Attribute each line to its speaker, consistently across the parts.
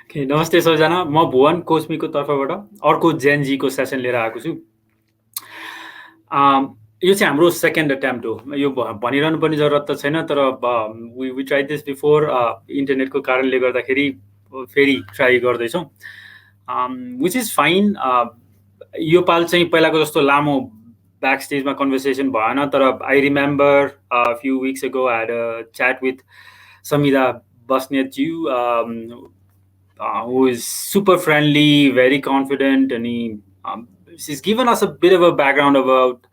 Speaker 1: Okay, नमस्ते सबैजना, म भुवन कोस्मीको तर्फबाट अर्को जेनजीको सेसन लिएर आएको छु। यो चाहिँ हाम्रो सेकेन्ड एटेम्प्ट हो। यो भनिरहनु पर्ने जरुरत त छैन, तर वी ट्राई दिस बिफोर। इन्टरनेटको कारणले गर्दाखेरि फेरि ट्राई गर्दैछौँ, विच इज फाइन। यो पाल चाहिँ पहिलाको जस्तो लामो ब्याक स्टेजमा कन्भर्सेसन भएन, तर I remember few weeks ago I had a chat with Samidha Basnet ज्यू, who is super friendly, very confident, and she's given us a bit of a background about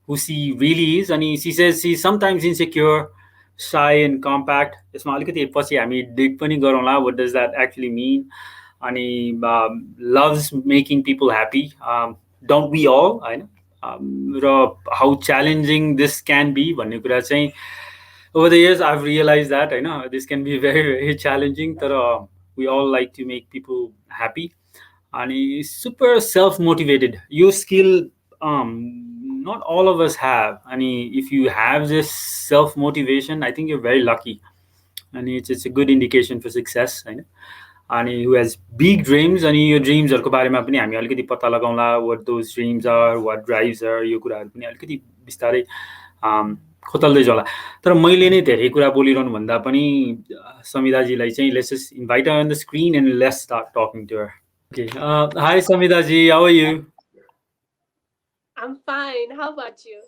Speaker 1: who she really is. And she says she's sometimes insecure, shy, and compact. यसमा अलिकति पछि हामी dig पनि गरौँला, what does that actually mean? अनि loves making people happy. Don't we all, होइन? र how challenging this can be भन्ने कुरा चाहिँ over the years I've realized that this can be very very challenging, तर we all like to make people happy. And he's super self-motivated. Your skill, not all of us have. And if you have this self-motivation, I think you're very lucky. And it's a good indication for success. And who has big dreams, and your dreams are बारेमा पनि हामी अलिकति पत्ता लगाउँला, what those dreams are, what drives are, यो कुराहरू पनि अलिकति बिस्तारै खोतल्दै जाला। तर मैले नै धेरै कुरा बोलिरहनु भन्दा पनि समिधाजीलाई चाहिँ let's just invite her on the screen and let's start talking to her. Okay. Hi Samidhaji, how are you?
Speaker 2: I'm fine. How about you?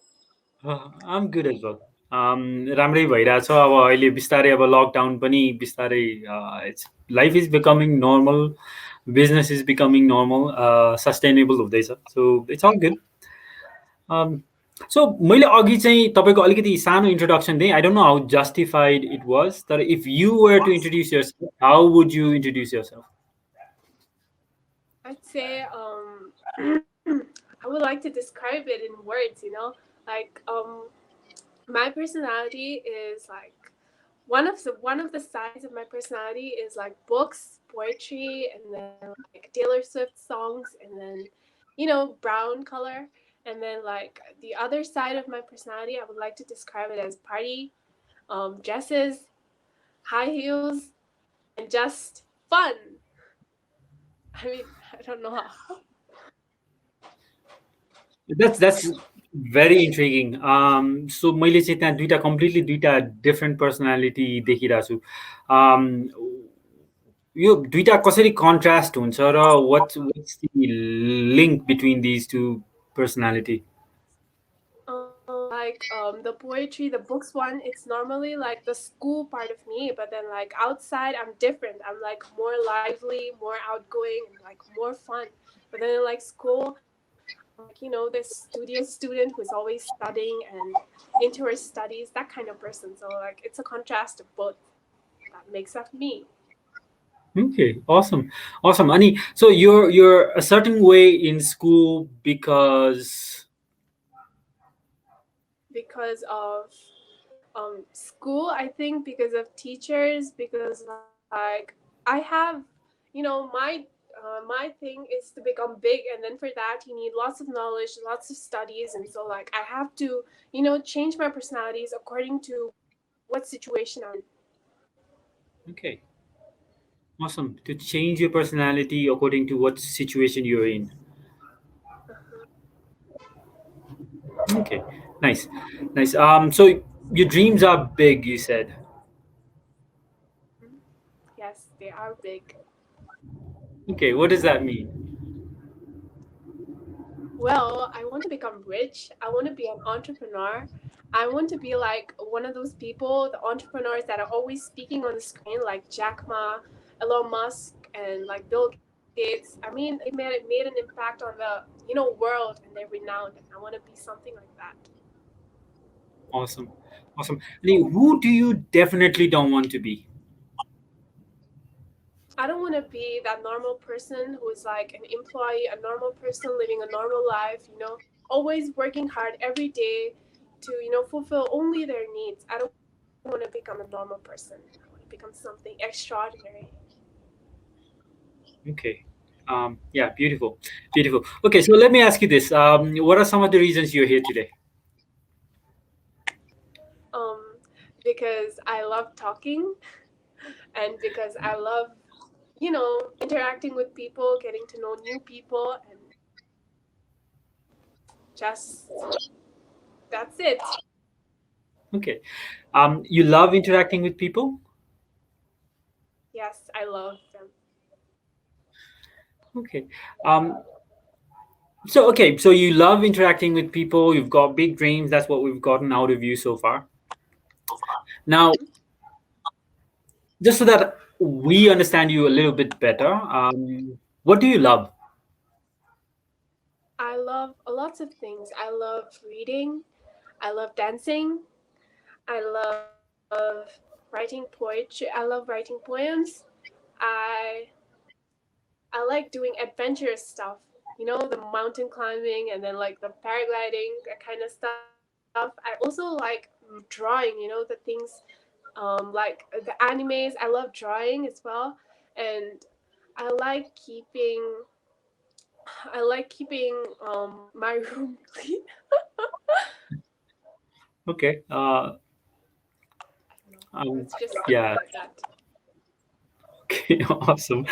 Speaker 1: I'm good as well. राम्रै भइरहेछ। अब अहिले बिस्तारै अब लकडाउन पनि बिस्तारै life is becoming normal, business is becoming normal, sustainable हुँदैछ। So it's all good. सो मैले अघि चाहिँ तपाईँको अलिकति सानो इन्ट्रोडक्सन दिएँ। I don't know how justified it was, तर if you were to introduce yourself, how would you introduce yourself?
Speaker 2: I'd say I would like to describe it in words, like my personality is like one of the sides of my personality is like books, poetry, and then like Taylor Swift songs, and then brown color. And then like the other side of my personality, I would like to describe it as party, dresses, high heels, and just fun. I mean, I don't know how.
Speaker 1: That's very intriguing. So मैले चाहिँ त्यहाँ दुईटा completely दुईटा different personality देखिरहेको छु। यो दुईटा कसरी contrast हुन्छ र what's the link between these two personality?
Speaker 2: Like the poetry, the books one, it's normally like the school part of me, but then like outside I'm different. I'm like more lively, more outgoing, and like more fun. But then like school, like this studious student who's always studying and into her studies, that kind of person. So like it's a contrast of both that makes up me.
Speaker 1: Okay, awesome. Ani, so you're a certain way in school because
Speaker 2: of school, I think, because of teachers, because like I have my thing is to become big, and then for that you need lots of knowledge, lots of studies, and so like I have to change my personalities according to what situation I'm in.
Speaker 1: Okay, awesome. To change your personality according to what situation you're in. Okay, nice. So your dreams are big, you said.
Speaker 2: Yes, they are big.
Speaker 1: Okay, what does that mean?
Speaker 2: Well, I want to become rich. I want to be an entrepreneur. I want to be like one of those people, the entrepreneurs that are always speaking on the screen, like Jack Ma, Elon Musk, and like Bill Gates. I mean, it made an impact on the world, and they're renowned. And I want to be something like that.
Speaker 1: Awesome. I mean, who do you definitely don't want to be?
Speaker 2: I don't want to be that normal person who is like an employee, a normal person living a normal life, always working hard every day to, fulfill only their needs. I don't want to become a normal person. I want to become something extraordinary.
Speaker 1: Okay. Yeah, beautiful. Okay, so let me ask you this. What are some of the reasons you're here today?
Speaker 2: Because I love talking, and because I love interacting with people, getting to know new people, and just that's it.
Speaker 1: Okay. You love interacting with people?
Speaker 2: Yes, I love them.
Speaker 1: Okay. Um, so you love interacting with people, you've got big dreams, that's what we've gotten out of you so far. Now, just so that we understand you a little bit better, what do you love?
Speaker 2: I love a lots of things. I love reading. I love dancing. I love writing poetry. I love writing poems. I I like doing adventurous stuff. The mountain climbing and then like the paragliding, that kind of stuff. I also like drawing. The things like the animes. I love drawing as well, and I like keeping my room clean.
Speaker 1: Okay.
Speaker 2: I don't know.
Speaker 1: Um,
Speaker 2: It's just
Speaker 1: yeah.
Speaker 2: like that.
Speaker 1: Okay. Awesome.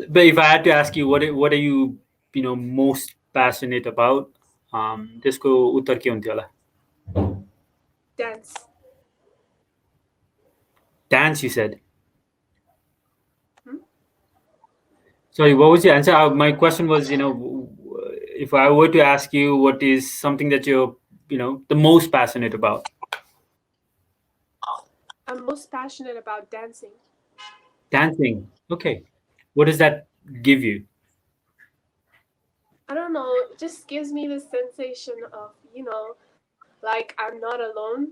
Speaker 1: But if I had to ask you, what are you, most passionate about? त्यसको उत्तर के हुन्थ्यो होला?
Speaker 2: Dance.
Speaker 1: Dance, you said.
Speaker 2: Hmm?
Speaker 1: Sorry, what was your answer? My question was, if I were to ask you what is something that you're, the most passionate about?
Speaker 2: I'm most passionate about dancing.
Speaker 1: Dancing. Okay. What does that give you?
Speaker 2: I don't know. It just gives me the sensation of like I'm not alone.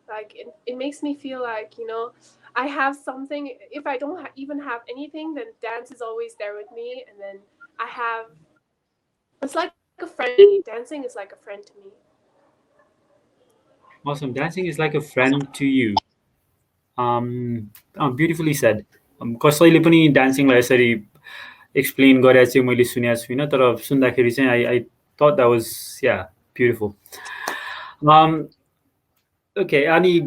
Speaker 2: Like it makes me feel like I have something. If I don't even have anything, then dance is always there with me, and then I have. It's like a friend to me. Dancing is like a friend to me.
Speaker 1: Awesome. Dancing is like a friend to you. Beautifully said. कसैले पनि डान्सिङलाई यसरी explain गरेर चाहिँ मैले सुनेको छुइनँ तर सुन्दाखेरि चाहिँ आई थट द्याट वाज या ब्युटिफुल ओके अनि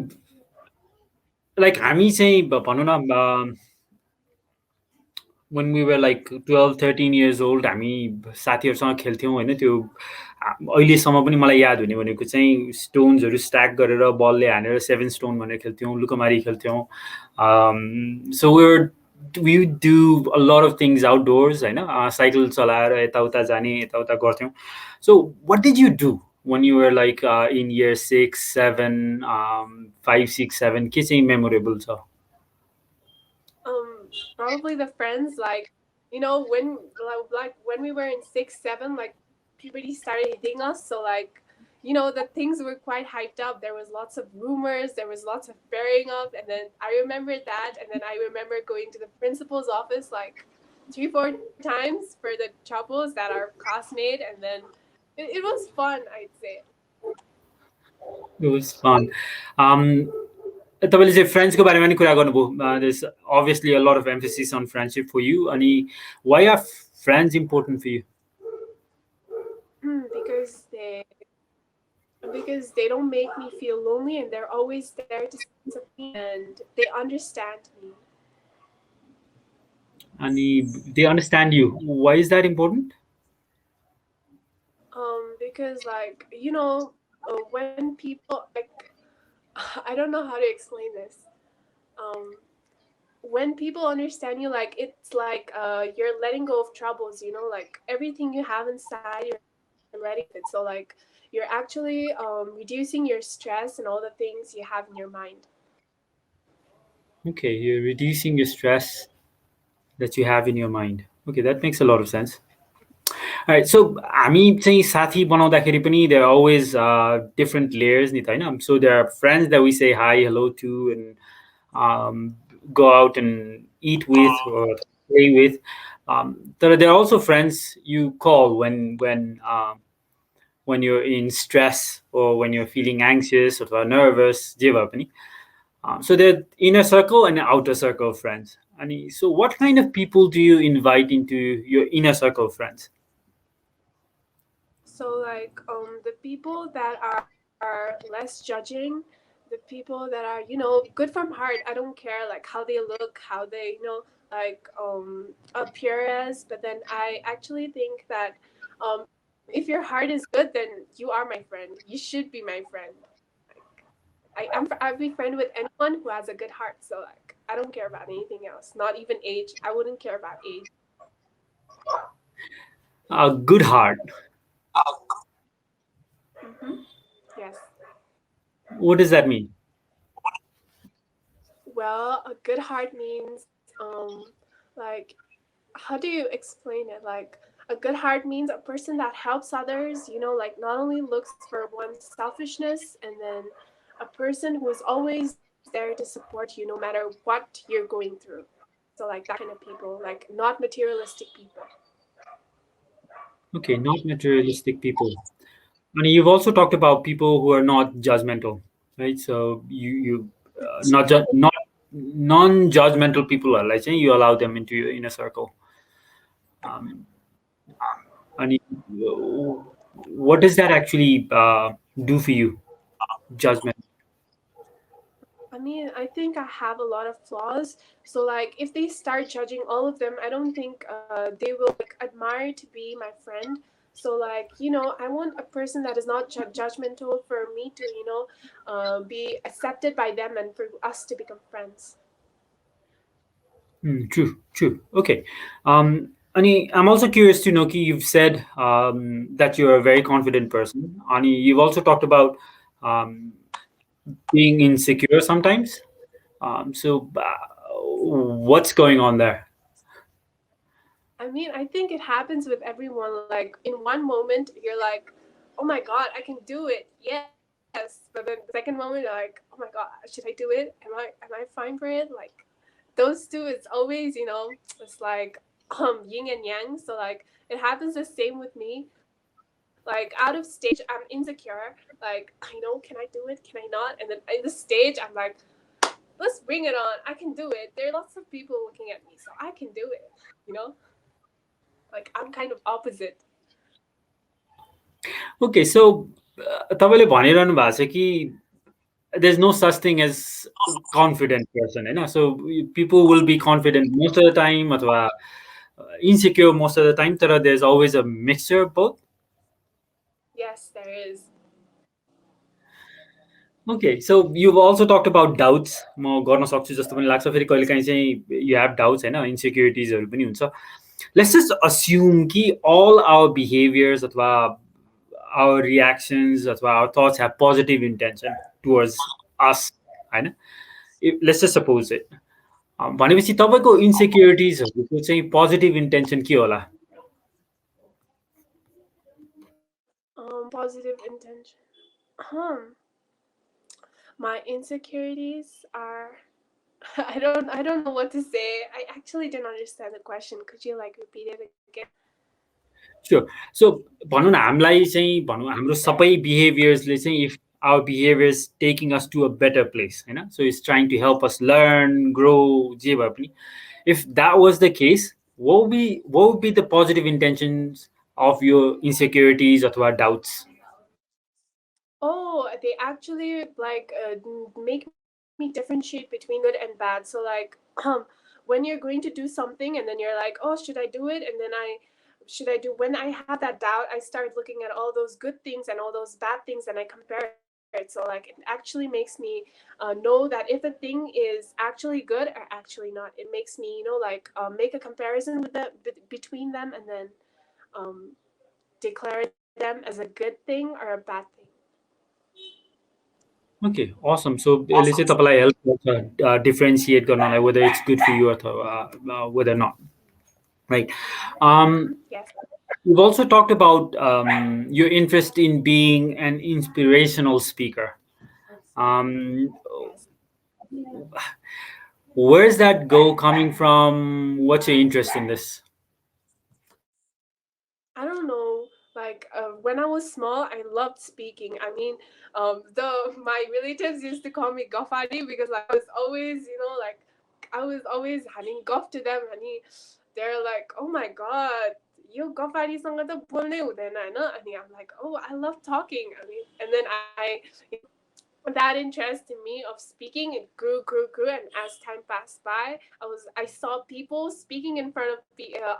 Speaker 1: लाइक हामी चाहिँ भनौँ न when we were like 12-13 years old हामी साथीहरूसँग खेल्थ्यौँ होइन त्यो अहिलेसम्म पनि मलाई याद हुने भनेको चाहिँ स्टोन्सहरू स्ट्याक गरेर बलले हानेर 7 स्टोन भनेर खेल्थ्यौँ लुकमारी खेल्थ्यौँ सो we do a lot of things outdoors होइन साइकल चलाएर यताउता जाने यताउता गर्थ्यौँ so what did you do when you were like in year 6, 7, 5, 6, 7 के चाहिँ मेमोरेबल छ
Speaker 2: Probably the friends, like when we were in 6, 7, like puberty started hitting us, so like the things were quite hyped up. There was lots of rumors, there was lots of pairing up, and then I remember that, and then I remember going to the principal's office like 3, 4 times for the troubles that our classmate, and then it was fun, I'd say.
Speaker 1: it was fun तपाईँले चाहिँ फ्रेन्ड्सको बारेमा नि कुरा गर्नुभयो there's obviously a lot of emphasis on friendship for you अनि why are friends important for you
Speaker 2: because they don't make me feel lonely, and they're always there to support me, and they understand me.
Speaker 1: अनि they understand you why is that important
Speaker 2: Because like when people like I don't know how to explain this. Um, when people understand you, like it's like you're letting go of troubles. Like everything you have inside, you're letting go of it. So like you're actually reducing your stress and all the things you have in your mind.
Speaker 1: okay you're reducing your stress that you have in your mind okay that makes a lot of sense alright so हामी चाहिँ साथी बनाउँदाखेरि पनि there are always different layers नि त होइन so there are friends that we say hi hello to and go out and eat with or play with there are also friends you call when you're in stress or when you're feeling anxious or nervous जे भए पनि so there are inner circle and outer circle of friends अनि so what kind of people do you invite into your inner circle of friends
Speaker 2: So like the people that are less judging, the people that are good from heart. I don't care like how they look, how they appearance, but then I actually think that if your heart is good, then you are my friend. You should be my friend. I'll be friend with anyone who has a good heart. So like I don't care about anything else, not even age. I wouldn't care about age.
Speaker 1: A good heart.
Speaker 2: Yes.
Speaker 1: What does that mean?
Speaker 2: Well, a good heart means like how do you explain it? Like a good heart means a person that helps others, like not only looks for one's selfishness, and then a person who is always there to support you no matter what you're going through. So like that kind of people, like not materialistic people.
Speaker 1: Okay, not materialistic people. And you've also talked about people who are not judgmental, right? So not non-judgmental people are like you allow them into your inner circle. Um, and what does that actually do for you? Judgment.
Speaker 2: I mean, I think I have a lot of flaws. So like if they start judging all of them, I don't think they will like admire to be my friend. So like, I want a person that is not judgmental for me to, be accepted by them and for us to become friends.
Speaker 1: True, true. Okay. Ani, I'm also curious to know, Ki, you've said that you're a very confident person. Ani, you've also talked about um, being insecure sometimes. What's going on there?
Speaker 2: I mean, I think it happens with everyone. Like in one moment, you're like, "Oh my god, I can do it!" Yes, but then the second moment, you're like, "Oh my god, should I do it? Am I fine for it?" Like those two is always, it's like yin and yang. So like it happens the same with me. Like out of stage, I'm insecure. Like can I do it? Can I not? And then in the stage, I'm like, let's bring it on. I can do it. There are lots of people looking at me, so I can do it. You know, like I'm kind of opposite.
Speaker 1: Okay, so तपाईँले भनिरहनु भएको छ कि there's no such thing as confident person, होइन? So people will be confident most of the time अथवा insecure most of the time, तर there's always a mixture of both.
Speaker 2: Yes, there is.
Speaker 1: Okay, so you've also talked about doubts. म गर्न सक्छु जस्तो पनि लाग्छ, फेरि कहिलेकाहीँ चाहिँ you have doubts, होइन, इन्सेक्युरिटिजहरू पनि हुन्छ. Let's just assume कि all our behaviors अथवा our reactions अथवा our thoughts have positive intention towards us, होइन? Let's just suppose it. भनेपछि तपाईँको इन्सेक्युरिटिजहरूको चाहिँ पोजिटिभ इन्टेन्सन के होला?
Speaker 2: Positive intention. Um, my insecurities are. I don't know what to say. I actually didn't understand the question. Could you like repeat it again?
Speaker 1: Sure. So भनौँ न हामीलाई चाहिँ भनौँ हाम्रो सबै बिहेभियर्सले चाहिँ if our behaviours taking us to a better place, होइन, so it's trying to help us learn grow जे भए पनि if that was the case what would be the positive intentions of your insecurities अथवा doubts?
Speaker 2: Oh, they actually like make me differentiate between good and bad. So like, when you're going to do something and then you're like, oh, should I do it? And then should I do? When I have that doubt, I start looking at all those good things and all those bad things, and I compare it. So like, it actually makes me know that if a thing is actually good or actually not. It makes me, like make a comparison with between them, and then um, declare them as a good thing or a bad thing.
Speaker 1: Okay, awesome. So यसले चाहिँ तपाईँलाई help गर्छ differentiate गर्नलाई whether it's good for you अथवा whether not, right? um,
Speaker 2: Yes.
Speaker 1: We've also talked about your interest in being an inspirational speaker. Um,
Speaker 2: Yes.
Speaker 1: where's that goal coming from? What's your interest in this?
Speaker 2: I don't know. Like when I was small, I loved speaking. I mean, the my relatives used to call me Gofari because like I was always, like I was always having gof to them, and they're like, "Oh my god, you Gofari सँग त बोल्नै हुँदैन हैन?" And I'm like, "Oh, I love talking." I mean, and then I, that interest in me of speaking, it grew, and as time passed by, I saw people speaking in front of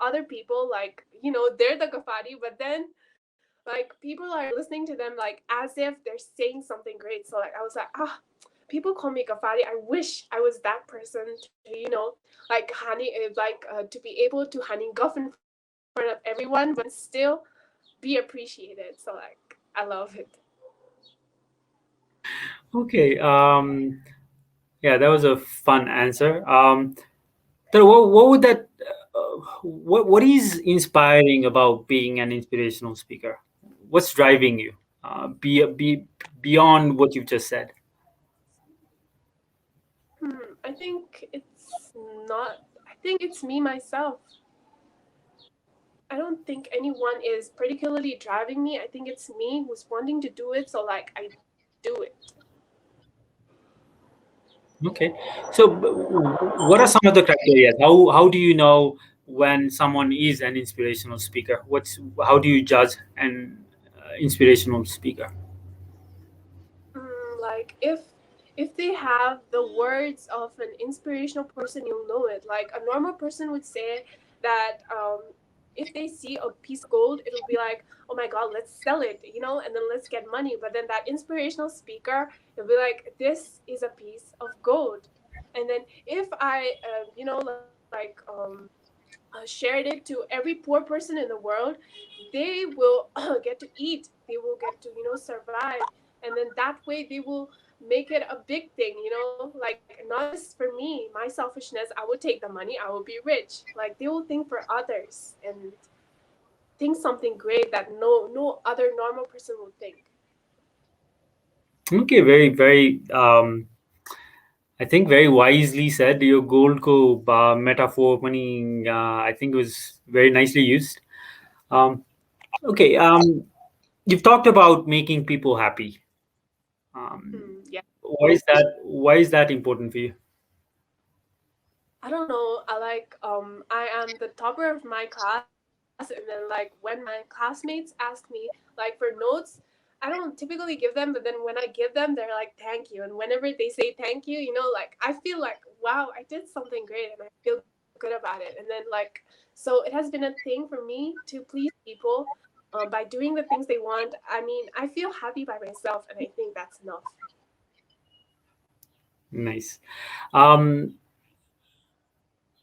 Speaker 2: other people, like, they're the Gafari, but then, like, people are listening to them like as if they're saying something great. So like I was like, people call me Gafari, I wish I was that person to, like to be able to honey guff in front of everyone, but then still be appreciated. So like I love it.
Speaker 1: Okay. Yeah, that was a fun answer. So what would that? What is inspiring about being an inspirational speaker? What's driving you? Be beyond what you've just said.
Speaker 2: I think it's not. I think it's me myself. I don't think anyone is particularly driving me. I think it's me who's wanting to do it. So like I do it.
Speaker 1: Okay. So, what are some of the criteria? How do you know when someone is an inspirational speaker? How do you judge an inspirational speaker?
Speaker 2: Like if they have the words of an inspirational person, you'll know it. Like a normal person would say that if they see a piece of gold, it'll be like, oh my god, let's sell it, and then let's get money. But then that inspirational speaker, it'll be like, this is a piece of gold. And then if I, shared it to every poor person in the world, they will get to eat. They will get to, survive. And then that way they will make it a big thing, like not just for me, my selfishness. I would take the money, I will be rich. Like they will think for others and think something great that no other normal person would think.
Speaker 1: Okay, very I think very wisely said. Your gold ko metaphor pani, I think was very nicely used. Um, okay, you've talked about making people happy.
Speaker 2: Yeah.
Speaker 1: Why is that important for you?
Speaker 2: I don't know. I am the topper of my class, and then like when my classmates ask me like for notes, I don't typically give them, but then when I give them, they're like thank you, and whenever they say thank you, like I feel like wow, I did something great, and I feel good about it. And then like so it has been a thing for me to please people by doing the things they want. I mean, I feel happy by myself, and I think that's enough.
Speaker 1: Nice. Um,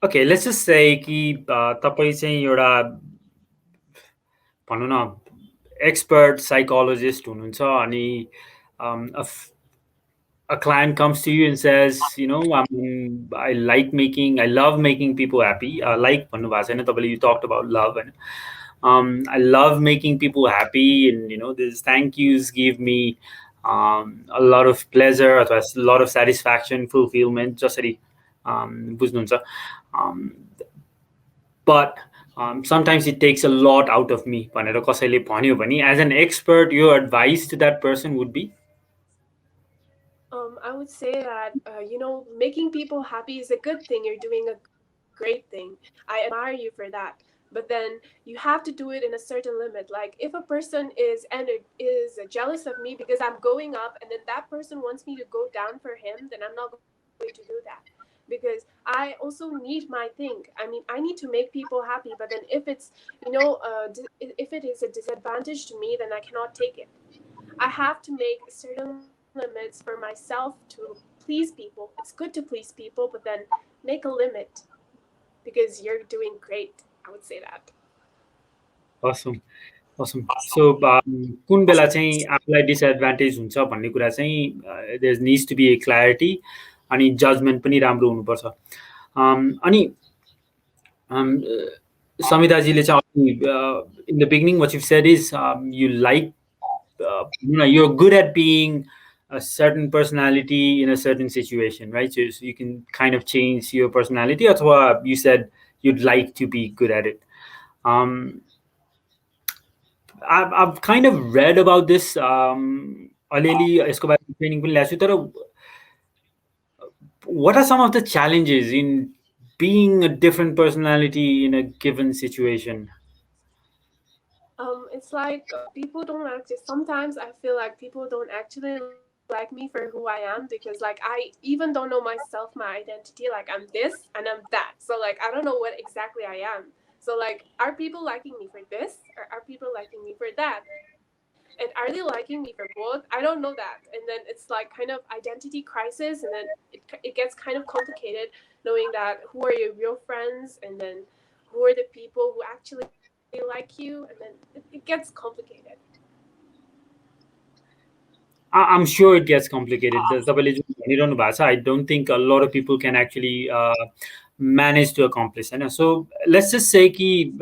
Speaker 1: okay, let's just say कि तपाईँ चाहिँ एउटा भनौँ न expert psychologist हुनुहुन्छ अनि um, a, f- a client comes to you and says, I love making people happy. Like भन्नु भएको छैन तपाईँले, you talked about love and I love making people happy, and these thank yous give me a lot of pleasure, अथवा a lot of satisfaction, fulfillment, जसरी बुझ्नुहुन्छ. Um, but sometimes it takes a lot out of me भनेर कसैले भन्यो भने, as an expert, your advice to that person would be?
Speaker 2: I would say that making people happy is a good thing. You're doing a great thing. I admire you for that. But then you have to do it in a certain limit. Like if a person is jealous of me because I'm going up, and then that person wants me to go down for him, then I'm not going to do that, because I also need my thing. I mean, I need to make people happy. But then if it's if it is a disadvantage to me, then I cannot take it. I have to make certain limits for myself to please people. It's good to please people, but then make a limit because you're doing great. I would say that.
Speaker 1: Awesome. Awesome. So कुन बेला चाहिँ आफूलाई disadvantage हुन्छ भन्ने कुरा चाहिँ there needs to be a clarity, अनि judgement पनि राम्रो हुनुपर्छ. अनि समिताजीले चाहिँ in the beginning what you said is you like you're good at being a certain personality in a certain situation, right? So you can kind of change your personality. Or you said you'd like to be good at it. Um, I've kind of read about this. अलिअलि यसको बारेमा training पनि ल्याएको छु, तर what are some of the challenges in being a different personality in a given situation?
Speaker 2: It's like people don't actually. Sometimes I feel like people don't actually listen to me. like me for who I am, because like I even don't know myself, my identity. Like I'm this and I'm that. So like I don't know what exactly I am. So like are people liking me for this or are people liking me for that? And are they liking me for both? I don't know that. And then it's like kind of identity crisis, and then it gets kind of complicated knowing that who are your real friends and then who are the people who actually like you, and then it gets complicated.
Speaker 1: I'm sure it gets complicated. तपाईँले जुन भनिरहनु भएको छ, I don't think a lot of people can actually manage to accomplish. होइन? So let's just say कि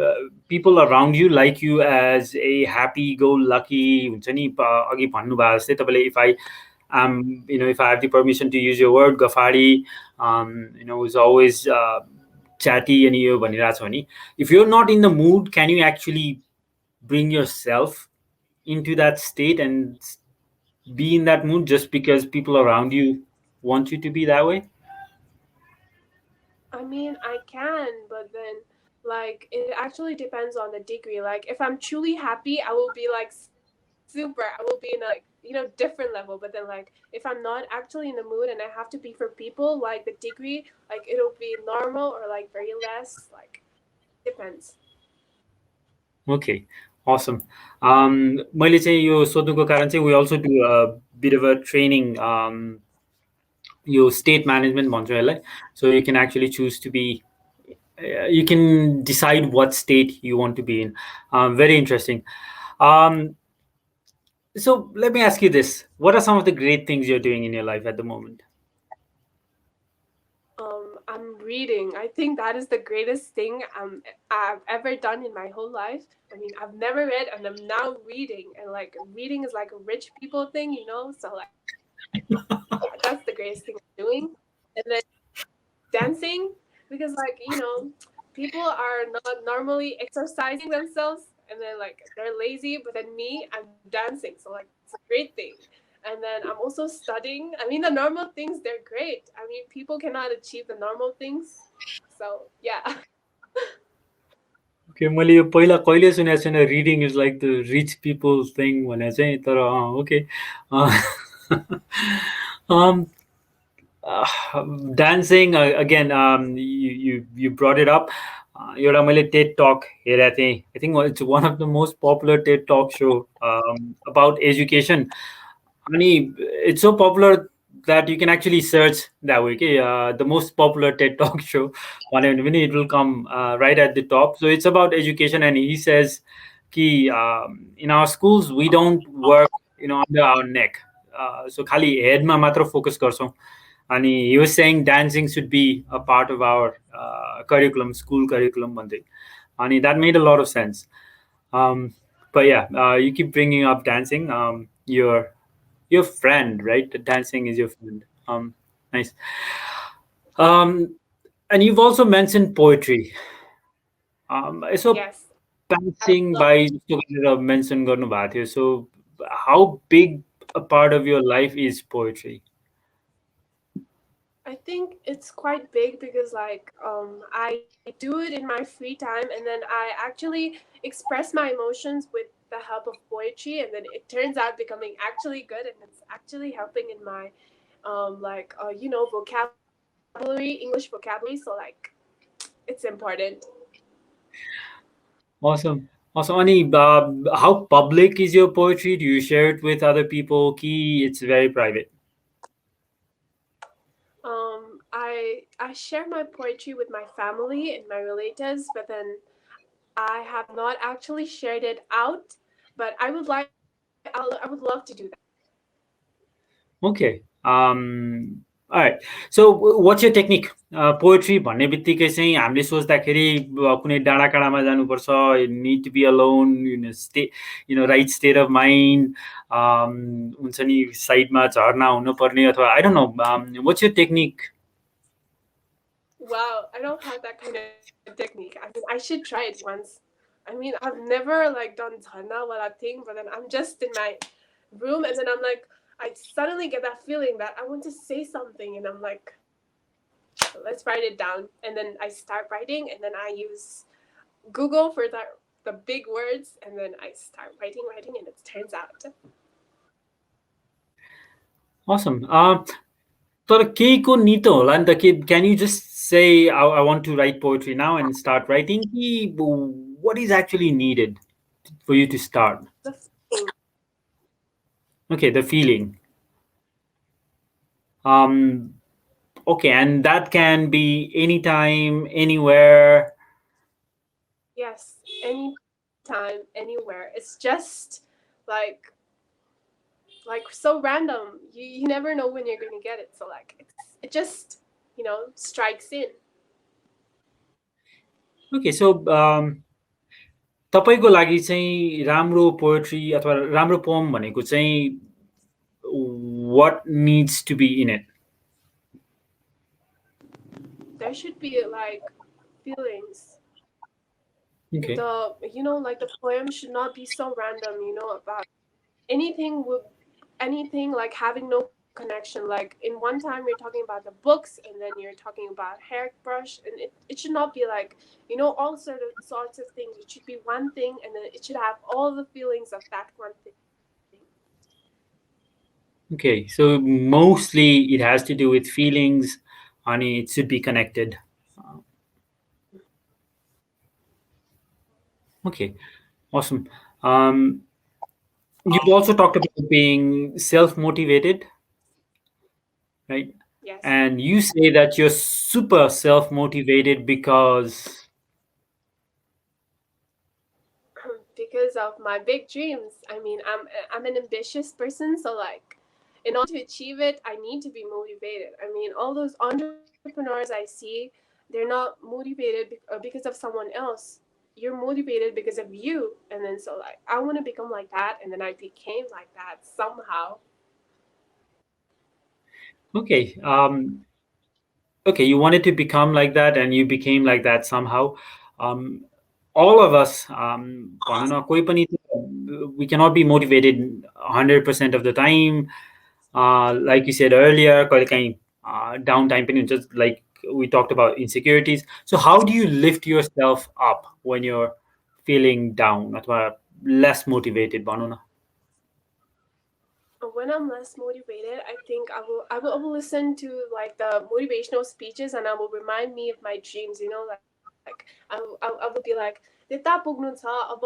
Speaker 1: people around you like you as a happy-go-lucky हुन्छ नि, अघि भन्नुभएको जस्तै तपाईँले if I if I have the permission to use your word, gafari, is always chatty and यो भनिरहेको छ भने, if you're not in the mood, can you actually bring yourself into that state and be in that mood just because people around you want you to be that way?
Speaker 2: I mean, I can, but then like it actually depends on the degree. Like if I'm truly happy, I will be like super. I will be in a like, different level. But then like if I'm not actually in the mood and I have to be for people, like the degree, like it'll be normal or like very less. Like depends.
Speaker 1: Okay, awesome. मैले चाहिँ यो सोध्नुको कारण चाहिँ we also do a bit of a training, yo state management भन्छ यसलाई. So you can actually choose to be, you can decide what state you want to be in. Very interesting. Um, so let me ask you this: what are some of the great things you're doing in your life at the moment?
Speaker 2: I'm reading. I think that is the greatest thing I've ever done in my whole life. I mean, I've never read, and I'm now reading, and like reading is like a rich people thing, So like, yeah, that's the greatest thing I'm doing. And then dancing, because like people are not normally exercising themselves, and then like they're lazy, but then me, I'm dancing, so like it's a great thing. And then I'm also studying. I mean, the normal things, they're great. I mean, people cannot achieve the normal things, so yeah.
Speaker 1: Okay, मैले यो पहिला कहिले सुनेको छैन, reading is like the rich people thing भने चाहिँ, तर okay. Dancing, again, you brought it up. एउटा मैले टेड टक हेरेको थिएँ. I think it's one of the most popular TED Talk show about education. अनि it's so popular that you can actually search that way. Okay? The most popular TED Talk show, it will come right at the top. So it's about education, and he says, "Ki in our schools we don't work, under our neck. So खाली हेडमा मात्र focus गर्छौँ." And he was saying dancing should be a part of our curriculum, school curriculum, भन्दै. And that made a lot of sense. But yeah, you keep bringing up dancing. Your friend, right? Dancing is your friend. Nice. Um, and you've also mentioned poetry. So
Speaker 2: Yes, I
Speaker 1: dancing
Speaker 2: love.
Speaker 1: by mention गर्नुभएको थियो. So how big a part of your life is poetry?
Speaker 2: I think it's quite big because like I do it in my free time, and then I actually express my emotions with the help of poetry, and then it turns out becoming actually good, and it's actually helping in my vocabulary, English vocabulary. So like it's important.
Speaker 1: Awesome. Awesome. Ani, how public is your poetry? Do you share it with other people? Key, it's very private.
Speaker 2: I share my poetry with my family and my relatives, but then I have not actually shared it out. But I would love to do that.
Speaker 1: Okay. All right. So what's your technique? Poetry भन्ने बित्तिकै चाहिँ हामीले सोच्दाखेरि कुनै डाँडा काँडामा जानुपर्छ, need to be alone, right state of mind, हुन्छ नि साइडमा झर्ना हुनुपर्ने, अथवा I don't know. What's your technique?
Speaker 2: Wow, I don't have that kind of technique. I mean, I should try it once. I mean, I've never like done dharna wala thing, but then I'm just in my room, and then I'm like, I suddenly get that feeling that I want to say something, and I'm like, let's write it down, and then I start writing, and then I use Google for the big words, and then I start writing, and it turns out.
Speaker 1: Awesome. तर केहीको नितो होला नि त के क्यान you just say I want to write poetry now and start writing कि what is actually needed for you to start?
Speaker 2: The feeling.
Speaker 1: Okay, the feeling. Um, okay, and that can be anytime, anywhere.
Speaker 2: Yes, anytime, anywhere. It's just like so random. You never know when you're gonna get it. So like it just strikes in.
Speaker 1: Okay, so तपाईँको लागि चाहिँ राम्रो poetry अथवा राम्रो poem भनेको चाहिँ what needs to be in it?
Speaker 2: There should be like feelings.
Speaker 1: Okay.
Speaker 2: Like the poem should not be so random. About anything with anything like having no connection. Like in one time you're talking about the books, and then you're talking about hairbrush, and it should not be like all sorts of things. It should be one thing, and then it should have all the feelings of that one thing.
Speaker 1: Okay, so mostly it has to do with feelings, and it should be connected. Okay, awesome. Um, you've also talked about being self-motivated, right?
Speaker 2: Yes.
Speaker 1: And you say that you're super self-motivated because
Speaker 2: Because of my big dreams. I mean, I'm an ambitious person, so like in order to achieve it, I need to be motivated. I mean, all those entrepreneurs I see, they're not motivated because of someone else. You're motivated because of you, and then so like I want to become like that, and then I became like that somehow.
Speaker 1: okay, okay, you wanted to become like that, and you became like that somehow. Um, all of us, भनौँ न, कोही पनि we cannot be motivated 100% of the time. Like you said earlier, कहिलेकाहीँ downtime पनि हुन्छ, like we talked about insecurities. So how do you lift yourself up when you're feeling down अथवा less motivated भनौँ न?
Speaker 2: When I'm less motivated, I think I will listen to like the motivational speeches, and I will remind me of my dreams. Like I will be like, "त्यता पुग्नु छ अब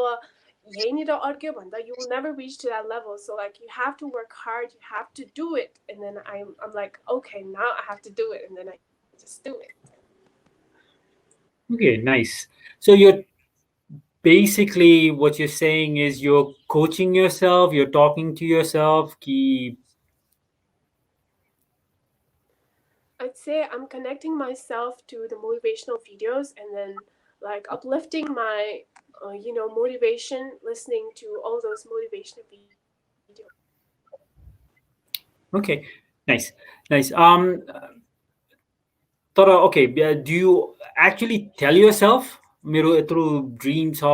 Speaker 2: यहीँनिर अड्क्यो भन्दा you will never reach to that level. So like you have to work hard, you have to do it." And then I'm like, okay, now I have to do it, and then I just do it.
Speaker 1: Okay, nice. So you're basically what you're saying is you're coaching yourself, you're talking to yourself कि
Speaker 2: I'd say I'm connecting myself to the motivational videos, and then like uplifting my motivation, listening to all those motivational videos.
Speaker 1: okay, nice, nice. तर okay, do you actually tell yourself मेरो यत्रो dream छ,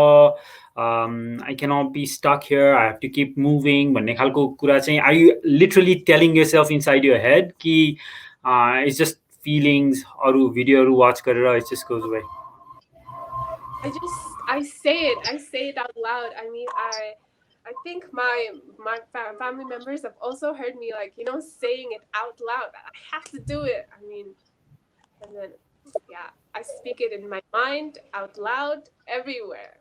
Speaker 1: I cannot be stuck here, I have to keep moving भन्ने खालको कुरा चाहिँ are you literally telling yourself inside your head कि it's just feelings अरू भिडियोहरू वाच गरेर it just goes away?
Speaker 2: I say it out loud. I mean, I think my family members have also heard me like saying it out loud. I have to do it. I mean, and then yeah, I speak it in my mind out loud everywhere.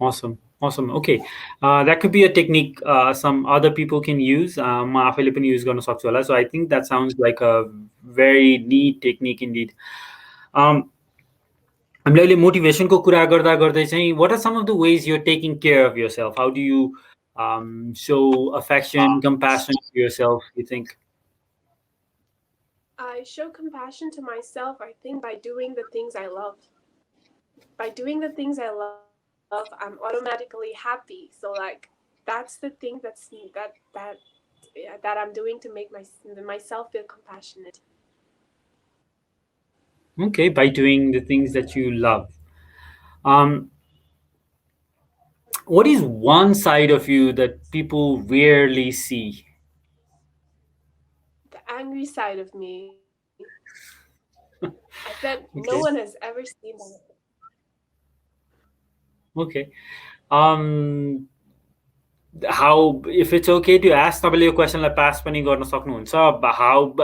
Speaker 1: Awesome, awesome. Okay, that could be a technique some other people can use. म आफैले पनि use गर्न सक्छु होला. So I think that sounds like a very neat technique indeed. Um, हामीले अहिले मोटिभेसनको कुरा गर्दा गर्दै चाहिँ what are some of the ways you're taking care of yourself? How do you show affection, compassion to yourself, you think?
Speaker 2: I show compassion to myself, I think, by doing the things I love. By doing the things I love, I'm automatically happy. So like that's the thing that I'm doing to make myself feel compassionate.
Speaker 1: Okay, by doing the things that you love. Um, what is one side of you that people rarely see?
Speaker 2: The angry side of me. I bet no one
Speaker 1: Okay,
Speaker 2: has ever seen that.
Speaker 1: okay. Um, how, if it's okay to ask, तपाईँले यो क्वेसनलाई पास पनि गर्न सक्नुहुन्छ, how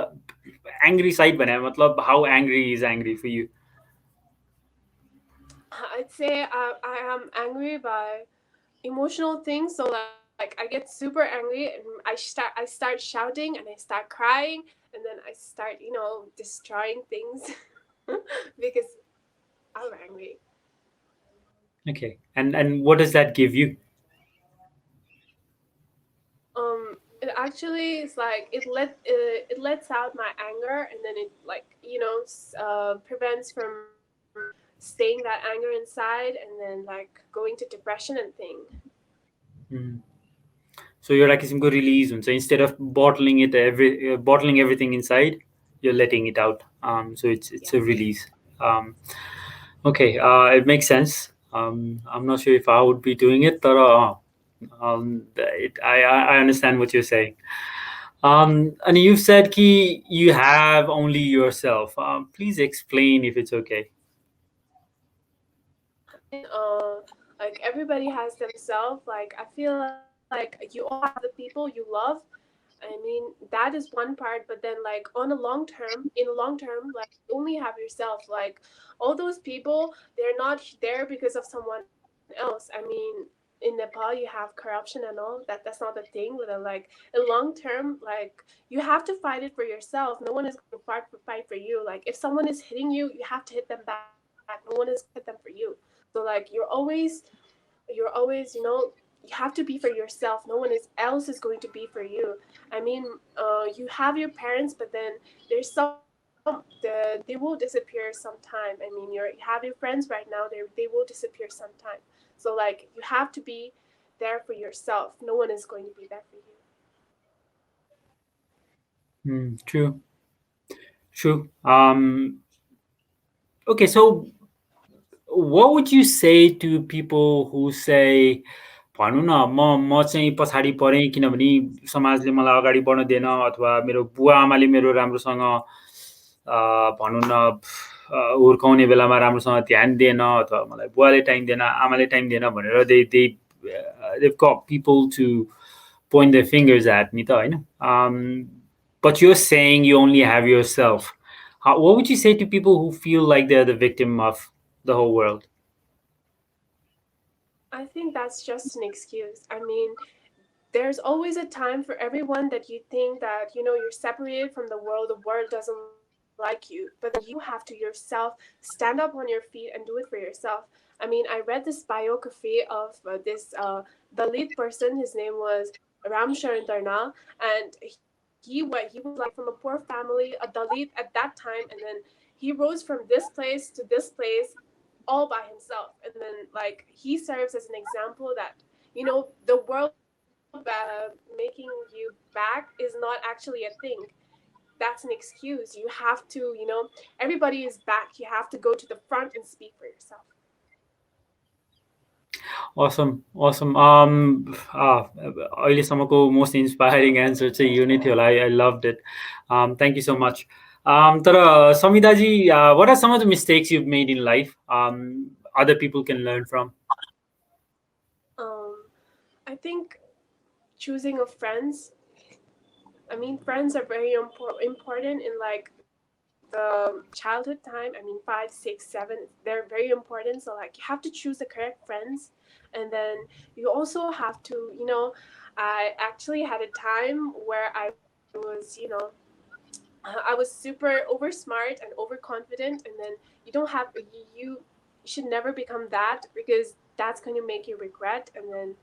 Speaker 1: angry side भने मतलब how angry is angry for you?
Speaker 2: I'd say I am angry by emotional things. So like I get super angry and I start shouting and I start crying and then I start destroying things because I'm angry.
Speaker 1: Okay, and what does that give you?
Speaker 2: It actually is like it lets out my anger and then it like prevents from staying that anger inside and then like going to depression and thing.
Speaker 1: Mm. So एउटा किसिमको release हुन्छ, instead of bottling everything inside, you're letting it out. So it's a
Speaker 2: Yes.
Speaker 1: release. Um, okay, it makes sense. I'm not sure if I would be doing it, but I understand what you're saying. And you said ki you have only yourself. Please explain if it's okay.
Speaker 2: Like everybody has themselves. Like I feel like you all have the people you love. I mean, that is one part, but then like on a long term, in a long term, like you only have yourself. Like all those people, they're not there because of someone else. I mean, in Nepal you have corruption and all that's not the thing. But then like in long term, like you have to fight it for yourself. No one is going to fight for you. Like if someone is hitting you, you have to hit them back. No one is going to hit them for you. So like you're always you have to be for yourself. No one else is going to be for you. I mean, you have your parents, but then there's they will disappear sometime. I mean, you have your friends right now, they will disappear sometime. So like you have to be there for yourself. No one is going to be there for you.
Speaker 1: True, true. Okay, so what would you say to people who say, भनौँ न, म चाहिँ पछाडि परेँ किनभने समाजले मलाई अगाडि बढ्न दिएन, अथवा मेरो बुवा आमाले मेरो राम्रोसँग भनौँ न हुर्काउने बेलामा राम्रोसँग ध्यान दिएन, अथवा मलाई बुवाले टाइम दिएन, आमाले टाइम दिएन भनेर they've got people to point their fingers at नि त, होइन? But you're saying you only have yourself. What would you say to people who feel like they're the victim of the whole world?
Speaker 2: I think that's just an excuse. I mean, there's always a time for everyone that you think that you're separated from the world doesn't like you, but then you have to yourself stand up on your feet and do it for yourself. I mean, I read this biography of this Dalit person. His name was Ram Sharan Darna, and he was like from a poor family, a Dalit at that time, and then he rose from this place to this place all by himself. And then like he serves as an example that the world making you back is not actually a thing. That's an excuse. You have to, everybody is back. You have to go to the front and speak for yourself.
Speaker 1: Awesome, awesome. अहिलेसम्मको most inspiring answer चाहिँ यो नै थियो होला. I loved it. Thank you so much. तर समिधाजी, what are some of the mistakes you've made in life other people can learn from?
Speaker 2: Um, I think choosing of friends. I mean, friends are very important in like the childhood time. I mean, 5, 6, 7. They're very important. So like you have to choose the correct friends, and then you also have to, I actually had a time where I was super over smart and overconfident, and then you should never become that because that's going to make you regret. And then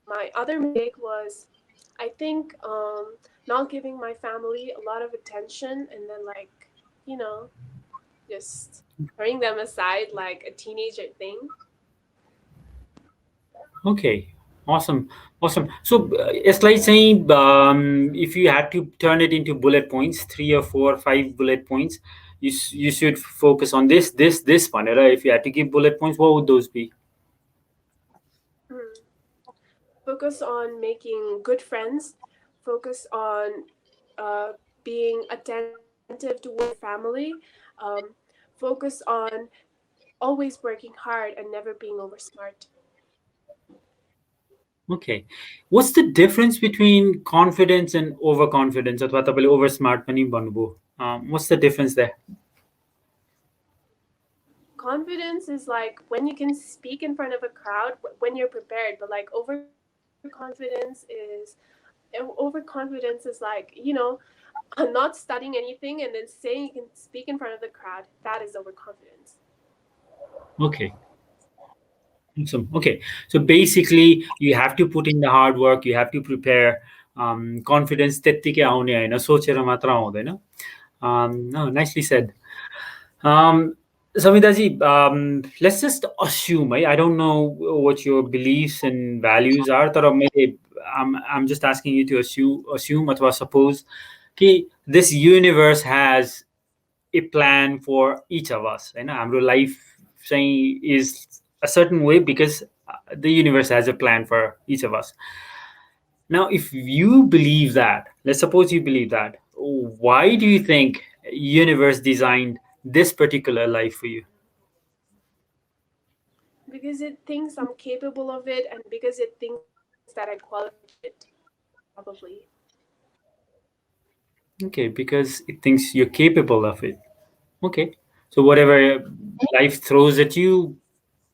Speaker 2: my other mistake was, I think, not giving my family a lot of attention, and then like you know just turning them aside like a teenager thing.
Speaker 1: Okay, awesome, awesome. So यसलाई चाहिँ if you had to turn it into bullet points, 3 or 4 or 5 bullet points, you should focus on this भनेर, if you had to give bullet points, what would those be?
Speaker 2: Hmm. Focus on making good friends. Focus on uh, being attentive towards your family. Um, Focus on always working hard and never being over smart.
Speaker 1: Okay. What's the difference between confidence and overconfidence? अथवा तपाईँले over smart पनि भन्नुभयो. What's the difference there?
Speaker 2: Confidence is like when you can speak in front of a crowd when you're prepared, but like overconfidence is like, not studying anything and then saying you can speak in front of the crowd. That is overconfidence.
Speaker 1: Okay. Awesome. Okay. So basically, you have to put in the hard work. You have to prepare. Confidence त्यत्तिकै आउने होइन, सोचेर मात्र आउँदैन. No, nicely said. Um, Samidaji, let's just assume, I don't know what your beliefs and values are, तर मैले I'm just asking you to assume अथवा suppose कि this universe has a plan for each of us. होइन, हाम्रो life चाहिँ is a certain way because the universe has a plan for each of us. Now, if you believe that, let's suppose you believe that, why do you think universe designed this particular life for you?
Speaker 2: Because it thinks I'm capable of it, and because it thinks that I qualify for it, probably.
Speaker 1: Okay, because it thinks you're capable of it. Okay. So whatever life throws at you,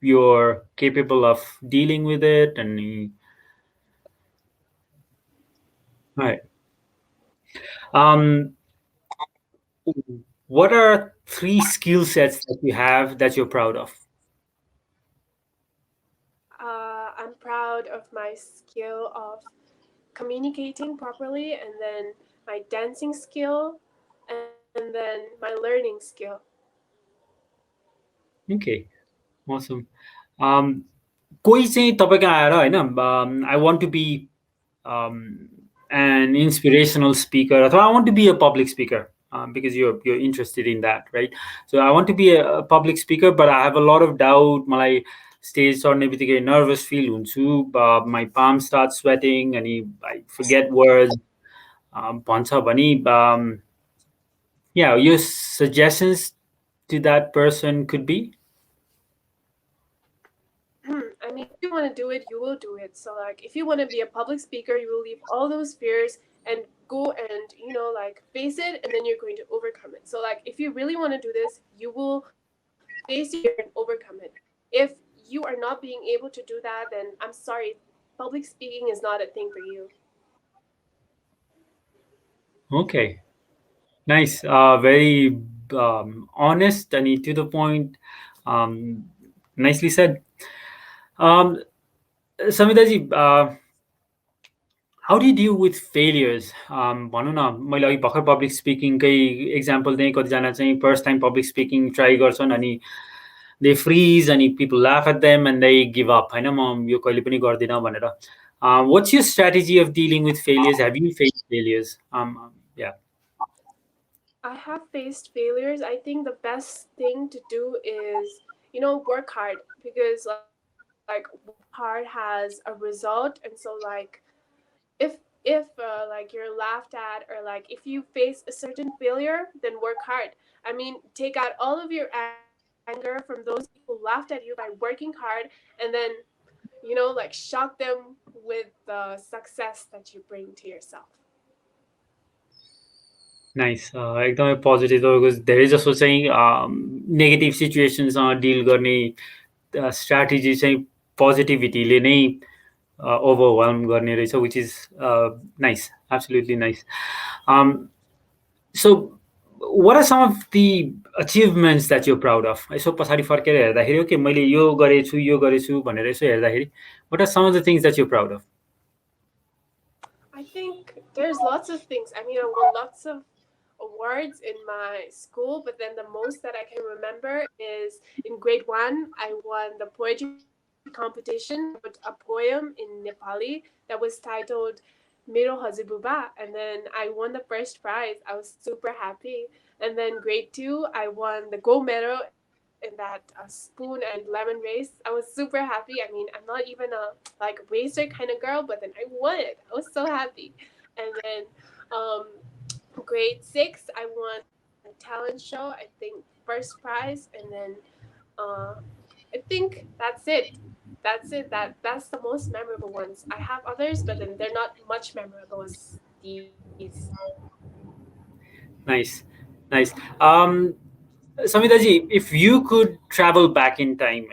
Speaker 1: you're capable of dealing with it and right. Um what are three skill sets that you have that you're proud of?
Speaker 2: I'm proud of my skill of communicating properly, and then my dancing skill, and then my learning skill.
Speaker 1: Okay. Awesome. Um कोही चाहिँ तपाईँको आएर होइन I want to be an inspirational speaker अथवा I want to be a public speaker because you're interested in that, right? So I want to be a public speaker, but I have a lot of doubt. मलाई stage चढ्ने बित्तिकै nervous fill हुन्छु, my palms start sweating and I forget words भन्छ भने yeah, your suggestions to that person could be.
Speaker 2: I mean, if you want to do it, you will do it. So, like, if you want to be a public speaker, you will leave all those fears and go and, like, face it, and then you're going to overcome it. So, like, if you really want to do this, you will face your fear and overcome it. If you are not being able to do that, then I'm sorry, public speaking is not a thing for you.
Speaker 1: Okay. Nice. Very honest and to the point. Um, nicely said. Um, Samidaji, how do you deal with failures? भनौँ न, मैले अघि भर्खर public स्पिकिङकै example दिएँ. कतिजना चाहिँ first time public speaking try गर्छन् अनि दे फ्रिज अनि people laugh at them and they give up, होइन म यो कहिले पनि गर्दिनँ भनेर. What's your strategy of dealing with failures? Have you faced failures? Yeah.
Speaker 2: I have faced failures. I think the best thing to do is, work hard, because like work hard has a result. And so like if like you're laughed at, or like if you face a certain failure, then work hard. I mean, take out all of your anger from those people who laughed at you by working hard, and then like shock them with the success that you bring to yourself.
Speaker 1: Nice. एकदमै positive. तपाईँको धेरै जसो चाहिँ negative सिचुएसनसँग dill गर्ने strategy चाहिँ पोजिटिभिटीले नै overwhelm गर्ने रहेछ, which is nice, absolutely nice. So what are some of the achievements that you're proud of? यसो पछाडि फर्केर हेर्दाखेरि ओके मैले यो गरेछु भनेर यसो हेर्दाखेरि what are some of the things that you're proud of?
Speaker 2: I think there's lots of things. I mean, I won lots of awards in my school, but then the most that I can remember is in grade one, I won the poetry competition. I wrote a poem in Nepali that was titled Mero Hazibuba, and then I won the first prize. I was super happy. And then grade two, I won the gold medal in that spoon and lemon race. I was super happy. I mean, I'm not even a like racer kind of girl, but then I won it. I was so happy. And then um, grade six, I won a talent show. I think first prize, and then uh, I think that's it. that's it. That's the most memorable ones. I have others, but then they're not much memorable as these.
Speaker 1: Nice, nice. Samitaji, if you could travel back in time,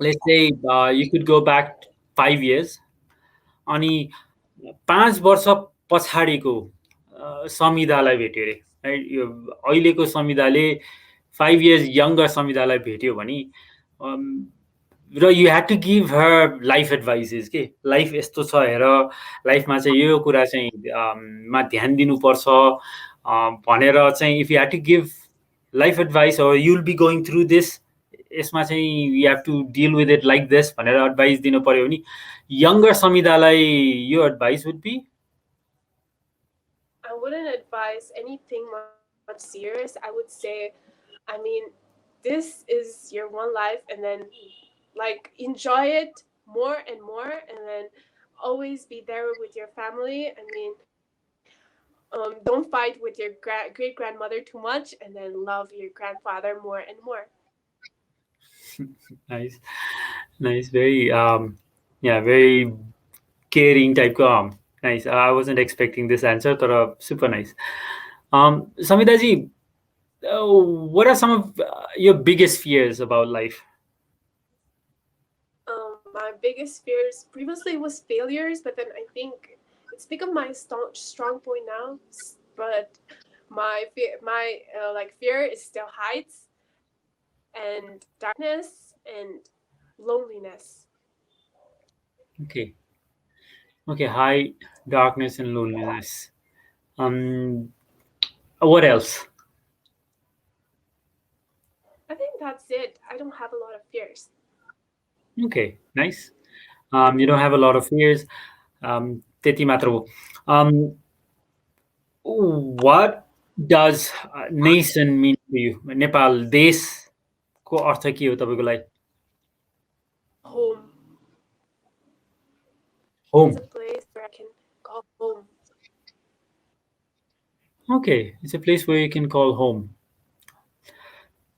Speaker 1: let's say you could go back 5 years, अनि 5 वर्ष पछाडिको संविधालाई भेट्यो अरे है, यो अहिलेको संविधाले 5 years younger संविधालाई भेट्यो भने र you had to give her life advices के लाइफ यस्तो छ हेर, लाइफमा चाहिँ यो कुरा चाहिँ मा ध्यान दिनुपर्छ भनेर चाहिँ if you had to give life advice or you'll be going through this, यसमा चाहिँ you have to deal with it like this भनेर एडभाइस दिनु पर्यो भने younger संविधालाई यो advice would be?
Speaker 2: I wouldn't advise anything much serious. I would say, I mean, this is your one life, and then like enjoy it more and more, and then always be there with your family. I mean, don't fight with your great grandmother too much, and then love your grandfather more and more.
Speaker 1: Nice, nice, very yeah, very caring type को nice. I wasn't expecting this answer, तर super nice. Samita ji, what are some of your biggest fears about life?
Speaker 2: My biggest fears previously was failures, but then I think it's become my strong point now. But my like fear is still heights and darkness and loneliness.
Speaker 1: Okay, okay, high darkness and loneliness. What else?
Speaker 2: I think that's it. I don't have a lot of fears.
Speaker 1: Okay, nice. You don't have a lot of fears. त्यति मात्र हो. What does nation mean to you? Nepal देशको अर्थ के हो तपाईँको लागि?
Speaker 2: Home.
Speaker 1: Home.
Speaker 2: It's a place where I can call home.
Speaker 1: Okay, it's a place where you can call home.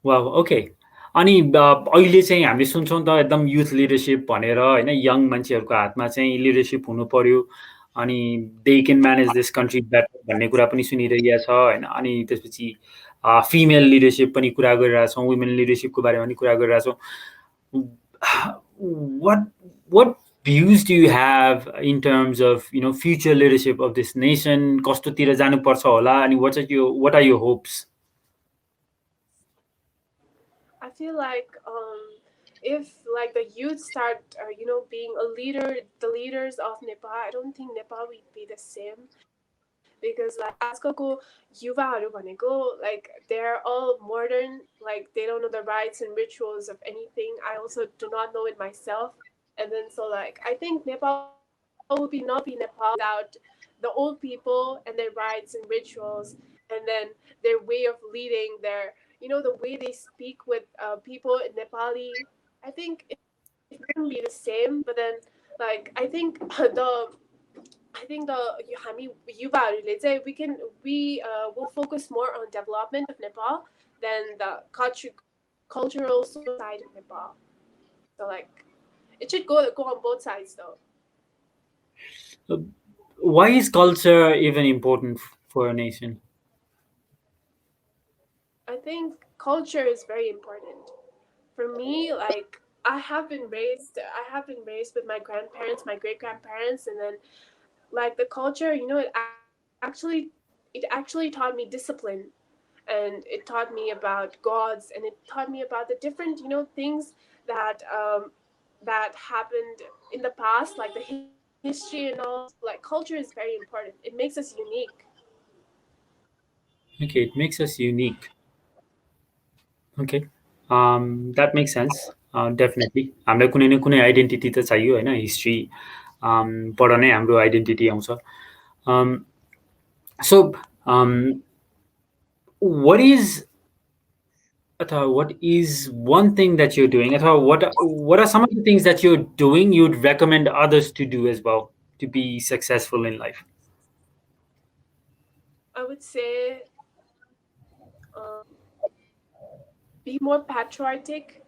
Speaker 1: Wow, okay. अनि अहिले चाहिँ हामीले सुन्छौँ त एकदम युथ लिडरसिप भनेर होइन, यङ मान्छेहरूको हातमा चाहिँ लिडरसिप हुनु पर्यो अनि they can manage this country better भन्ने कुरा पनि सुनिरहेको छ होइन. अनि त्यसपछि फिमेल लिडरसिप पनि कुरा गरिरहेछौँ, वुमेन लिडरसिपको बारेमा पनि कुरा गरिरहेछौँ. what views do you have in terms of future leadership of this nation? कस्तोतिर जानुपर्छ होला अनि what are your hopes?
Speaker 2: I feel like if like the youth start being a leader, the leaders of Nepal, I don't think Nepal would be the same, because like आजकलको युवाहरू भनेको like they're all modern, like they don't know the rites and rituals of anything. I also do not know it myself, and then so like I think Nepal would be not be Nepal without the old people and their rites and rituals, and then their way of leading, their the way they speak with people in Nepali. I think it wouldn't be the same, but then like I think the हामी युवाहरूले चाहिँ we will focus more on development of Nepal than the cultural side of Nepal. So like it should go on both sides though.
Speaker 1: Why is culture even important for a nation?
Speaker 2: I think culture is very important. For me, like I have been raised with my grandparents, my great grandparents, and then like the culture, it actually taught me discipline, and it taught me about gods, and it taught me about the different things that that happened in the past, like the history and all. So, like culture is very important. It makes us unique.
Speaker 1: Okay, it makes us unique. Okay, that makes sense. Definitely हामीलाई कुनै न कुनै identity त चाहियो होइन, history बाट नै हाम्रो आइडेन्टिटी आउँछ. So what is one thing that you're doing, what are some of the things that you're doing you'd recommend others to do as well to be successful in life?
Speaker 2: I would say be more patriotic,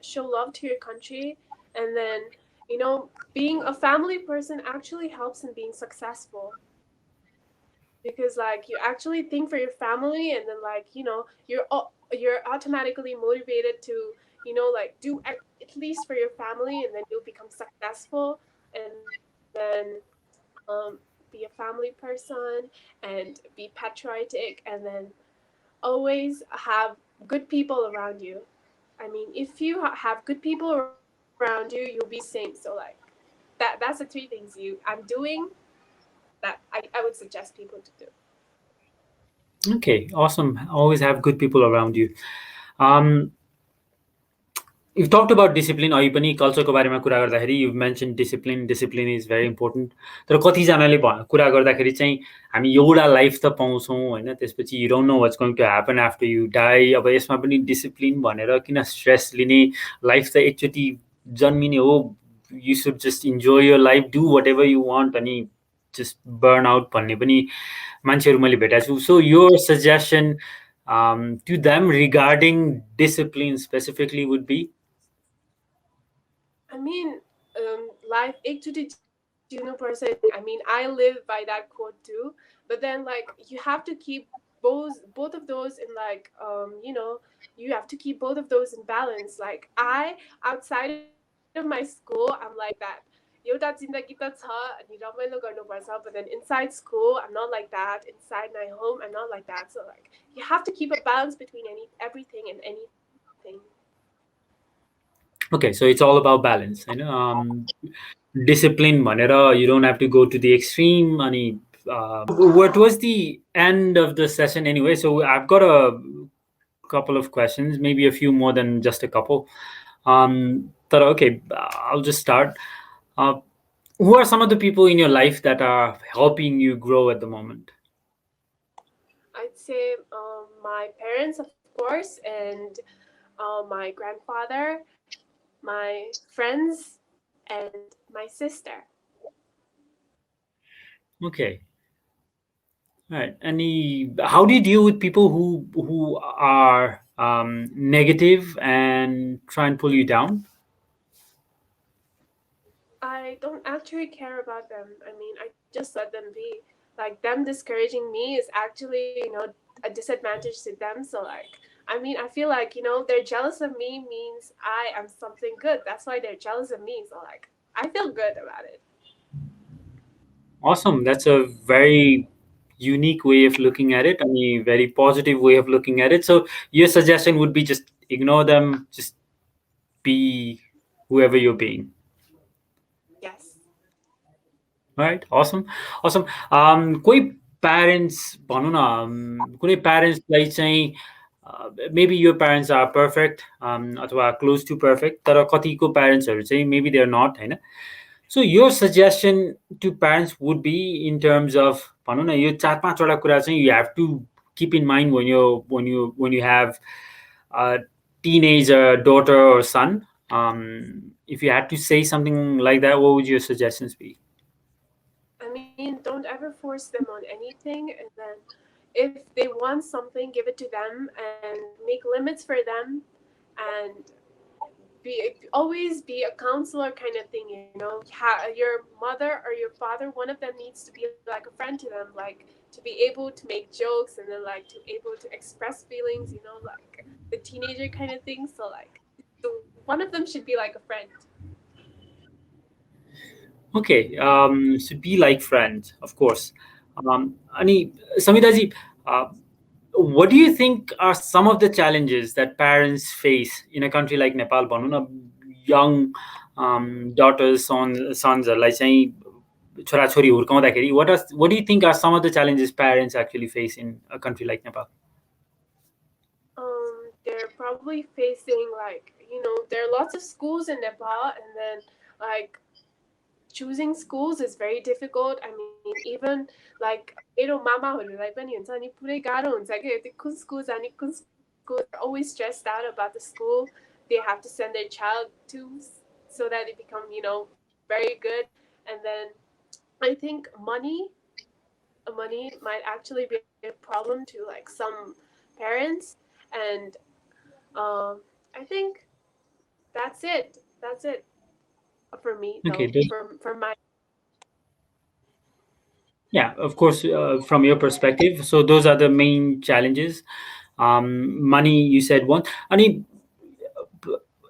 Speaker 2: show love to your country, And then, you know, being a family person actually helps in being successful, because like you actually think for your family, and then like, you know, you're automatically motivated to, you know, like do at least for your family, and then you'll become successful. And then um, be a family person and be patriotic, and then always have good people around you. I mean, if you have good people around you, you'll be safe. So like that's the three things I'm doing that I would suggest people to do.
Speaker 1: Okay, awesome. Always have good people around you. Um, you've talked about discipline अहिले पनि कल्चरको बारेमा कुरा गर्दाखेरि you mention discipline is very important तर कतिजनाले कुरा गर्दाखेरि चाहिँ हामी एउटा लाइफ त पाउँछौँ होइन त्यसपछि you don't know what's going to happen after you die अब यसमा पनि डिसिप्लिन भनेर किन स्ट्रेस लिने लाइफ त एकचोटि जन्मिने हो you should just enjoy your life do what ever you want अनि जस्ट बर्न आउट भन्ने पनि मान्छेहरू मैले भेटाएको छु सो यो suggestion to them regarding discipline specifically would be
Speaker 2: I mean, life ek to the person. I mean, I live by that quote too. But then, like, you have to keep both of those in like, you know, you have to keep both of those in balance. Like, I outside of my school, I'm like that. एउटा जिन्दगी त छ अनि रमाइलो गर्नुपर्छ, but then inside school I'm not like that. Inside my home I'm not like that. So like you have to keep a balance between everything and anything.
Speaker 1: okay so it's all about balance होइन discipline भनेर you don't have to go to the extreme अनि what was the end of the session anyway so I've got a couple of questions maybe a few more than just a couple but okay I'll just start uh, who are some of the people in your life that are helping you grow at the moment
Speaker 2: I'd say my parents, of course, and my grandfather, my friends, and my sister.
Speaker 1: okay right. Any? How do you deal with people who are negative and try and pull you down?
Speaker 2: I don't actually care about them. I mean, I just let them be. Like them discouraging me is actually, you know, a disadvantage to them. So like, I mean, I feel like, you know, they're jealous of me means I am something good. That's why they're jealous of me. So like, I feel good about it.
Speaker 1: Awesome. That's a very unique way of looking at it. I mean, very positive way of looking at it. So your suggestion would be just ignore them. Just be whoever you're being.
Speaker 2: Yes.
Speaker 1: Right. Awesome. Awesome. कोही parents भनौँ न कुनै प्यारेन्ट्सलाई चाहिँ maybe यो parents are perfect अथवा close to perfect तर कतिको प्यारेन्ट्सहरू चाहिँ मेबी दे आर नट होइन सो यो suggestion to parents would be in terms of भनौँ न यो चार पाँचवटा कुरा चाहिँ you have to keep in mind when you have a teenager daughter or son if you had to say something like that what would your suggestions be
Speaker 2: I mean, don't ever force them on anything. And then if they want something, give it to them and make limits for them, and always be a counselor kind of thing, you know. Your mother or your father, one of them needs to be like a friend to them, like to be able to make jokes, and then like to able to express feelings, you know, like the teenager kind of thing. So like one of them should be like a friend.
Speaker 1: Okay, should be like friends, of course. Ani, Samidaji, uh, what do you think are some of the challenges that parents face in a country like Nepal? भनौँ न young daughters, sonsहरूलाई चाहिँ छोराछोरी हुर्काउँदाखेरि what do you think are some of the challenges parents actually face in a country like Nepal?
Speaker 2: They're probably facing like, you know, there are lots of schools in Nepal, and then like choosing schools is very difficult. I mean, even like मेरो मामाहरूलाई पनि हुन्छ अनि पुरै गाह्रो हुन्छ कि त्यो कुन स्कुल जाने कुन school, they're always stressed out about the school they have to send their child to, so that they become, you know, very good. And then I think money might actually be a problem to like some parents. And I think that's it. for me
Speaker 1: Okay,
Speaker 2: though, for my.
Speaker 1: yeah, of course, from your perspective. So those are the main challenges. Money, you said one. Ani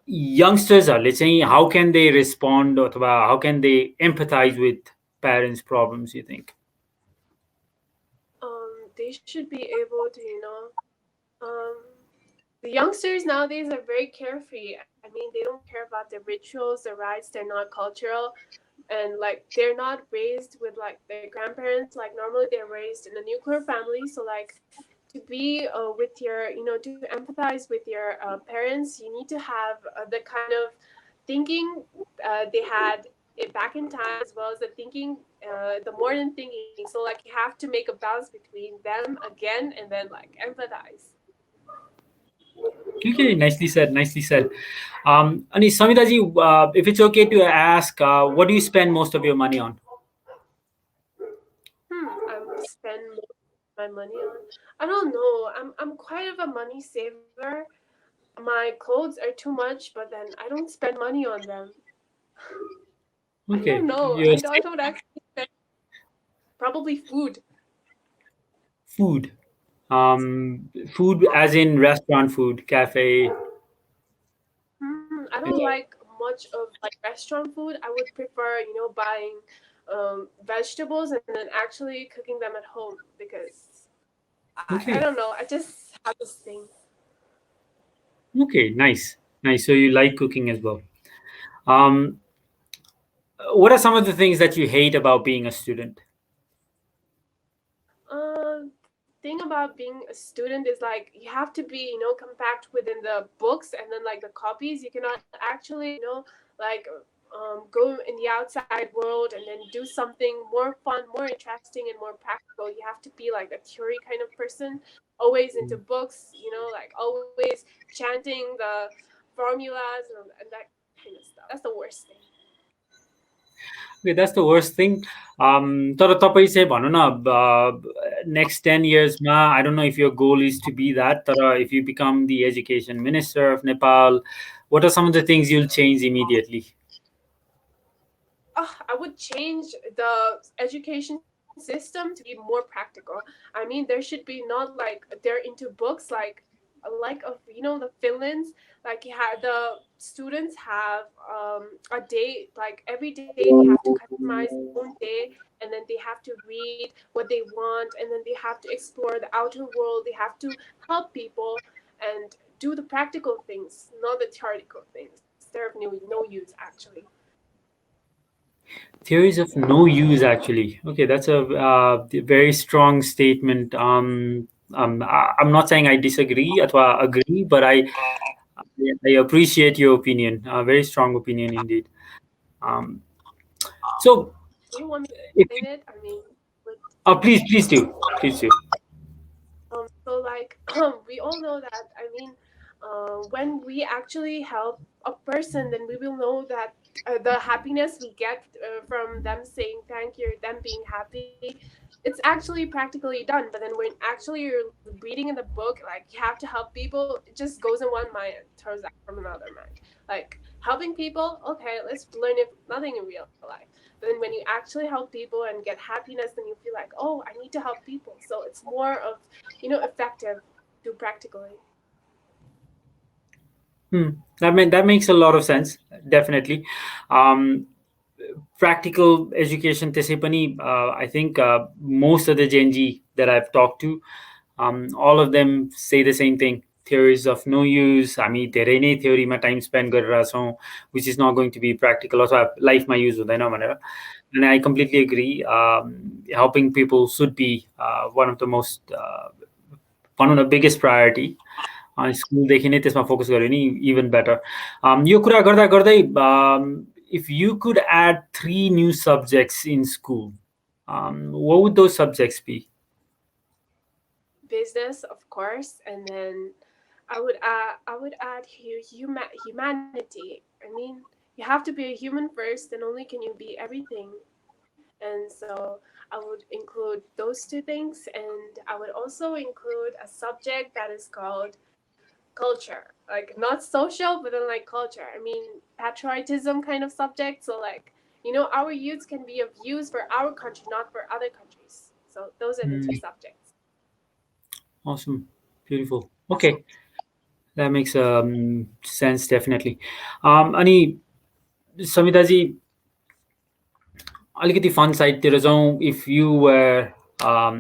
Speaker 1: youngstersहरूले चाहिँ how can they respond अथवा how can they empathize with parents' problems, you think?
Speaker 2: They should be able to, um, the youngsters nowadays are very carefree. I mean, they don't care about the rituals, the rites. They're not cultural, and like they're not raised with like their grandparents. Like normally they're raised in a nuclear family, so like to be with your, to empathize with your parents, you need to have the kind of thinking they had it back in time, as well as the thinking, the modern thinking. So like you have to make a balance between them again, and then like empathize.
Speaker 1: Okay, nicely said, nicely said. Ani Samidaji, if it's okay to ask, what do you spend most of your money on?
Speaker 2: I would spend most of my money on. I don't know. I'm quite of a money saver. My clothes are too much, but then I don't spend money on them. I don't
Speaker 1: Okay,
Speaker 2: know.
Speaker 1: you're
Speaker 2: I don't actually spend. Probably food.
Speaker 1: food. Food as in restaurant food, cafe.
Speaker 2: I don't like much of like restaurant food. I would prefer, buying vegetables and then actually cooking them at home because I
Speaker 1: Okay,
Speaker 2: don't know. I just have this thing.
Speaker 1: okay, nice, nice. So you like cooking as well. Um, what are some of the things that you hate about being a student?
Speaker 2: Thing about being a student is like you have to be, compact within the books and then like the copies. You cannot actually, like go in the outside world and then do something more fun, more interesting, and more practical. You have to be like a theory kind of person, always into books, like always chanting the formulas and that kind of stuff. That's the worst thing.
Speaker 1: Okay, that's the worst thing. तर तपाईँ चाहिँ भनौँ न next 10 yearsमा I don't know if your goal is to be that, तर if you become the education minister of Nepal, what are some of the things you'll change immediately?
Speaker 2: I would change the education system to be more practical. I mean, there should be not like they're into books like of the Finlands, like the students have a day, like every day they have to customize their own day, and then they have to read what they want, and then they have to explore the outer world. They have to help people and do the practical things, not the theoretical things. They're of no use actually.
Speaker 1: Theories of no use, actually. Okay, that's a very strong statement. I'm not saying I disagree or agree, but I appreciate your opinion. A very strong opinion indeed. Um, so,
Speaker 2: Do you want me
Speaker 1: if
Speaker 2: to explain it? I mean, what
Speaker 1: please do, please do.
Speaker 2: So like we all know that. I mean, when we actually help a person, then we will know that the happiness we get from them saying thank you, them being happy, it's actually practically done. But then when actually you're reading in the book, like you have to help people, it just goes in one mind and turns out from another mind. Like helping people, okay, let's learn if nothing in real life. But then when you actually help people and get happiness, then you feel like, oh, I need to help people. So it's more of effective to practically.
Speaker 1: That makes a lot of sense. Definitely. Um, Practical education त्यसै पनि I think most of the Gen Z that I've talked to, all of them say the same thing. Theories of no use. हामी धेरै नै theoryमा time spend गरेर छौँ, which is not going to be practical अथवा लाइफमा use हुँदैन भनेर. And I completely agree. Helping people should be one of the most भनौँ न biggest priority. स्कुलदेखि नै त्यसमा फोकस गऱ्यो नि इभन बेटर. यो कुरा गर्दा गर्दै if you could add 3 new subjects in school, what would those subjects be?
Speaker 2: Business, of course, and then I would add here humanity. I mean, you have to be a human first, and only can you be everything. And so I would include those two things, and I would also include a subject that is called culture, like not social, but then like culture. I mean, patriotism kind of subject. So like, our youths can be of use for our country, not for other countries. So those are the two
Speaker 1: Mm,
Speaker 2: subjects.
Speaker 1: awesome. Beautiful. Okay. That makes sense, definitely. अनि समिताजी, अलिकति fun साइडतिर जाउँ. If you were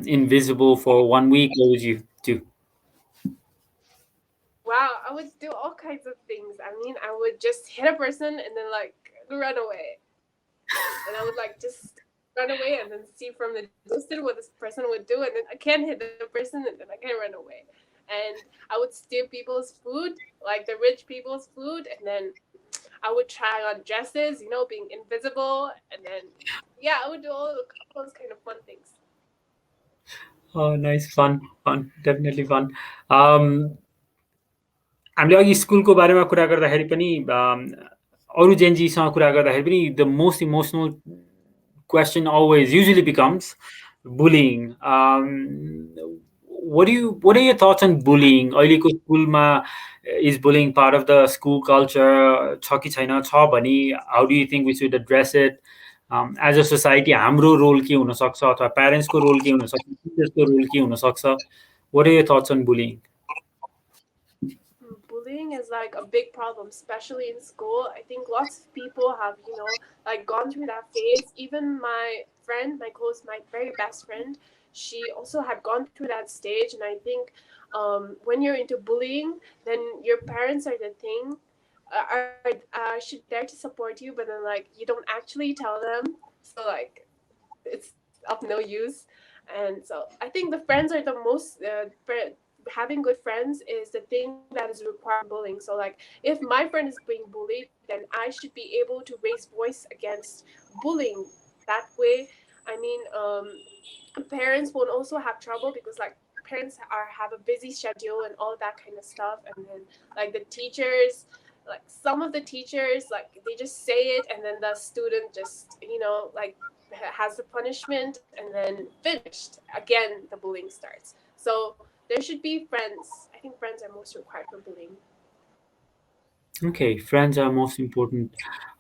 Speaker 1: invisible for 1 week, what would you do?
Speaker 2: Wow, I would do all kinds of things. I mean, I would just hit a person and then like run away. And I would like just run away and then see from the distance what this person would do, and then I can hit the person and then I can run away. And I would steal people's food, like the rich people's food, and then I would try on dresses, being invisible, and then yeah, I would do all those kind of fun things.
Speaker 1: Oh, nice. Fun, definitely fun. um, हामीले अघि स्कुलको बारेमा कुरा गर्दाखेरि पनि अरू जेनजीसँग कुरा गर्दाखेरि पनि the most emotional question always usually becomes bullying. What are your thoughts on bullying? अहिलेको स्कुलमा is bullying part of the school culture? छ कि छैन? छ भने how do you think we should address it? As a society, हाम्रो role के हुन सक्छ, अथवा प्यारेन्ट्सको रोल के हुन सक्छ, टिचर्सको रोल के हुन सक्छ? What are your thoughts on bullying?
Speaker 2: Bullying is like a big problem, especially in school. I think lots of people have, like gone through that phase. Even my friend, my very best friend, she also had gone through that stage. And I think when you're into bullying, then your parents are the thing, should there to support you, but then like you don't actually tell them. So like it's of no use. And so I think the friends are the most having good friends is the thing that is required in bullying. So like if my friend is being bullied, then I should be able to raise voice against bullying. That way, I mean, parents won't also have trouble, because like parents have a busy schedule and all that kind of stuff. And then like the teachers, like some of the teachers, like they just say it, and then the student just like has the punishment, and then finished again the bullying starts. So there should be friends. I think friends are most required for bullying.
Speaker 1: Okay, friends are most important.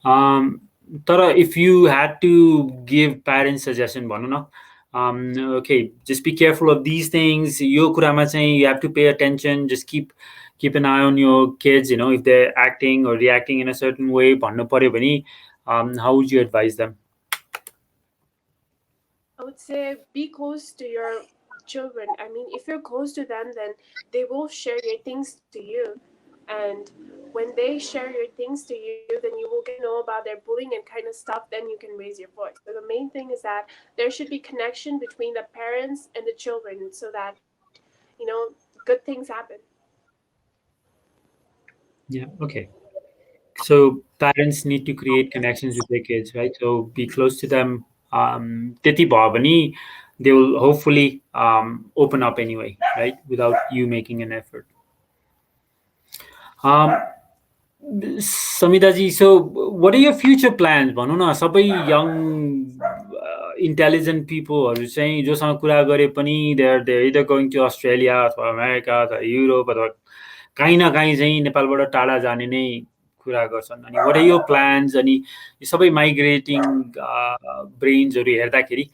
Speaker 1: तर if you had to give parents suggestion, भनौँ न, okay, just be careful of these things. यो कुरामा चाहिँ you have to pay attention. Just keep an eye on your kids. If they're acting or reacting in a certain way, भन्नु पर्यो भने, how would you advise them?
Speaker 2: I would say be close to your children. I mean, if you're close to them, then they will share your things to you. And when they share your things to you, then you will get to know about their bullying and kind of stuff. Then you can raise your voice. So the main thing is that there should be connection between the parents and the children, so that good things happen.
Speaker 1: Yeah, okay. So parents need to create connections with their kids, right? So be close to them. त्यति भयो भने they will hopefully open up anyway, right? Without you making an effort. Samidaji, so what are your future plans? भनौँ न, सबै young intelligent people चाहिँ जोसँग कुरा गरे पनि they're either going to Australia अथवा अमेरिका अथवा युरोप अथवा काहीँ न काहीँ चाहिँ नेपालबाट टाढा जाने नै कुरा गर्छन्. अनि what are your plans? अनि यो सबै migrating brains-हरू हेर्दाखेरि,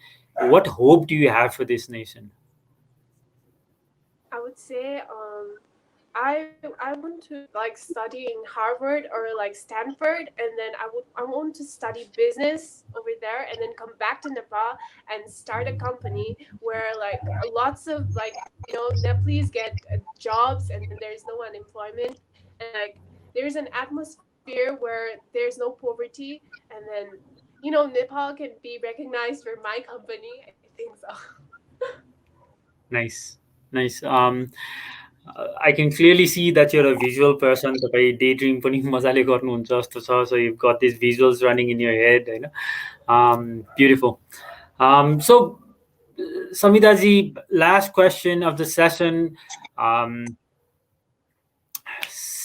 Speaker 1: what hope do you have for this nation?
Speaker 2: I would say I want to like study in Harvard or like Stanford, and then I want to study business over there, and then come back to Nepal and start a company where like lots of like Nepalese get jobs, and then there's no unemployment, and like there's an atmosphere where there's no poverty, and then Nepal can be recognized for my company. I think so.
Speaker 1: Nice. I can clearly see that you're a visual person. तपाईँ daydream पनि मजाले गर्नुहुन्छ जस्तो छ. So you've got these visuals running in your head, beautiful. So Samidaji, last question of the session.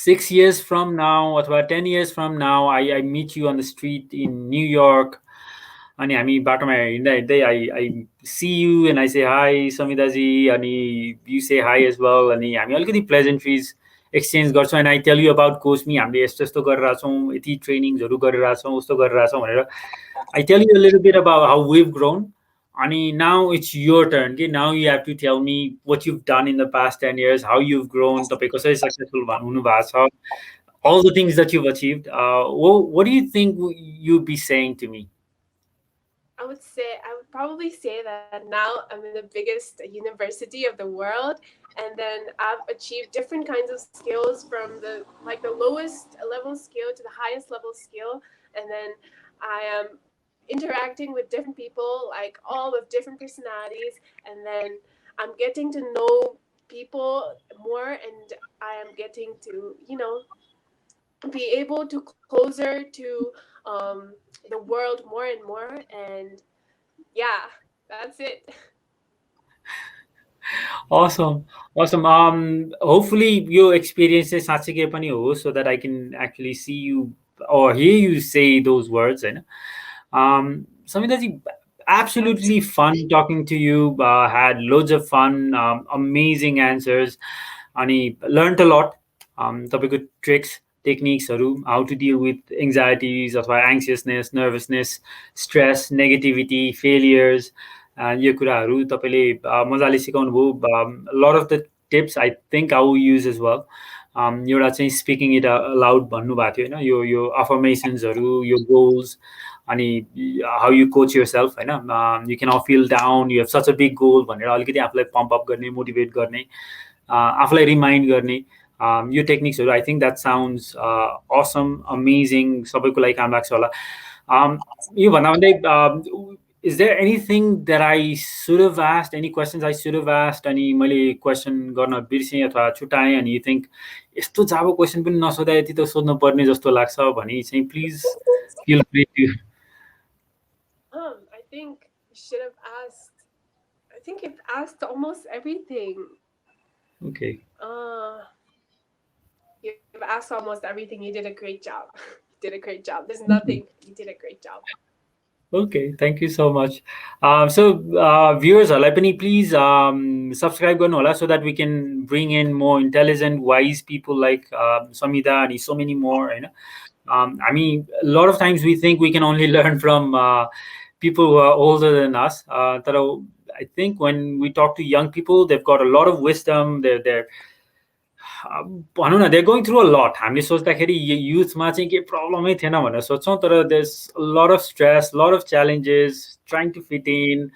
Speaker 1: 6 years from now, or 10 years from now, I meet you on the street in New York. अनि हामी बाटोमा हिँड्दा हिँड्दै I see you and I say hi, Samidaji, अनि you say hi as well. अनि हामी अलिकति pleasantries exchange गर्छौँ and I tell you about कोचमी हामीले यस्तो यस्तो गरेर छौँ यति ट्रेनिङ्सहरू गरेर छौँ उस्तो गरेर छौँ भनेर I tell you a little bit about how we've grown अनि नाउ इट्स योर टर्न कि now you have to tell me what you've done in the past 10 years how you've grown तपाईँ कसरी सक्सेसफुल हुनु भएको छ all the things that you've achieved. What do you think you'd be saying to me?
Speaker 2: I would probably say that now I'm in the biggest university of the world, and then I've achieved different kinds of skills from the lowest level skill to the highest level skill, and then I am interacting with different people, like all with different personalities, and then I'm getting to know people more, and I am getting to be able to closer to the world more and more, and yeah, that's it.
Speaker 1: Awesome. Hopefully your experience is साँच्चै पनि हो so that I can actually see you or hear you say those words होइन Samidha ji, absolutely fun talking to you, had loads of fun, amazing answers अनि learned a lot. तपाईँको tricks techniques-हरु, how to deal with anxieties अथवा anxiousness, nervousness, stress, negativity, failures, यो कुराहरु तपाईले मजाले सिकाउनु भयो. Lot of the tips I think I will use as well. एउटा चाहिँ speaking it aloud भन्नु भएको थियो हैन यो affirmationsहरु यो goals अनि how you coach yourself Hahn you cannot feel down you have such a big goal भनेर अलिकति आफुलाई pump up गर्ने motivate गर्ने आफुलाई remind गर्ने यो टेक्निक्सहरु I think that sounds awesome amazing सबैको लागि काम लाग्छ होला. यो भन्दा भन्दै is there anything that I should have asked any questions I should have asked अनि मैले क्वेशन गर्न बिर्सेँ अथवा छुटाएँ अनि you think यस्तो जाबो क्वेशन पनि नसोधा यति त सोध्नु पर्ने जस्तो लाग्छ भनी चाहिँ please feel free to
Speaker 2: I think you should have asked. I think you've asked almost everything.
Speaker 1: Okay.
Speaker 2: You've asked almost everything. You did a great job. You did a great job. There's nothing. You did a great job.
Speaker 1: Okay, thank you so much. So viewers, please subscribe गर्नु होला so that we can bring in more intelligent, wise people like Samidha and so many more. I mean, a lot of times we think we can only learn from people who are older than us. I think when we talk to young people, they've got a lot of wisdom. They're भनौँ न they're going through a lot. हामीले सोच्दाखेरि युथमा चाहिँ के प्रब्लमै थिएन भनेर सोच्छौँ तर there's a lot of stress, lot of challenges, trying to fit in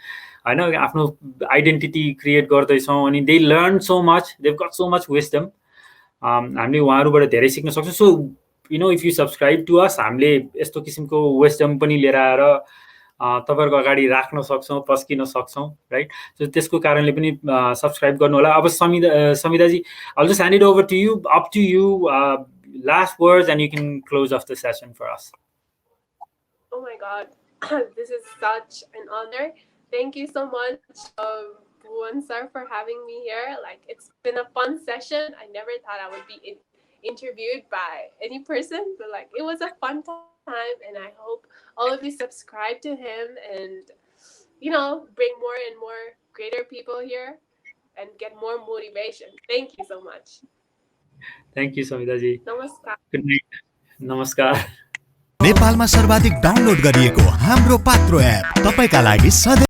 Speaker 1: हैन आफ्नो identity create गर्दैछौँ अनि they learn so much, they've got so much wisdom. हामीले उहाँहरुबाट धेरै सिक्न सक्छौँ. So if you subscribe to us हामीले यस्तो किसिमको wisdom पनि लिएर आएर तपाईहरुको अगाडि राख्न सक्छौं पस्किन सक्छौं राइट सो त्यसको कारणले पनि सब्स्क्राइब गर्नु होला अब समिधा जी I'll just hand it over to you up to you last words and you can close off the session for us.
Speaker 2: Oh my god this is such an honor. Thank you so much Bhuvan sir for having me here. Like it's been a fun session. I never thought I would be interviewed by any person but like it was a fun time and I hope all of you subscribe to him and bring more and more greater people here and get more motivation. Thank you so much.
Speaker 1: Thank you Samidha ji.
Speaker 2: Namaskar.
Speaker 1: Good night. Namaskar.
Speaker 3: नेपालमा सर्वाधिक download गरिएको हाम्रो Patro app तपाईका लागि सधैं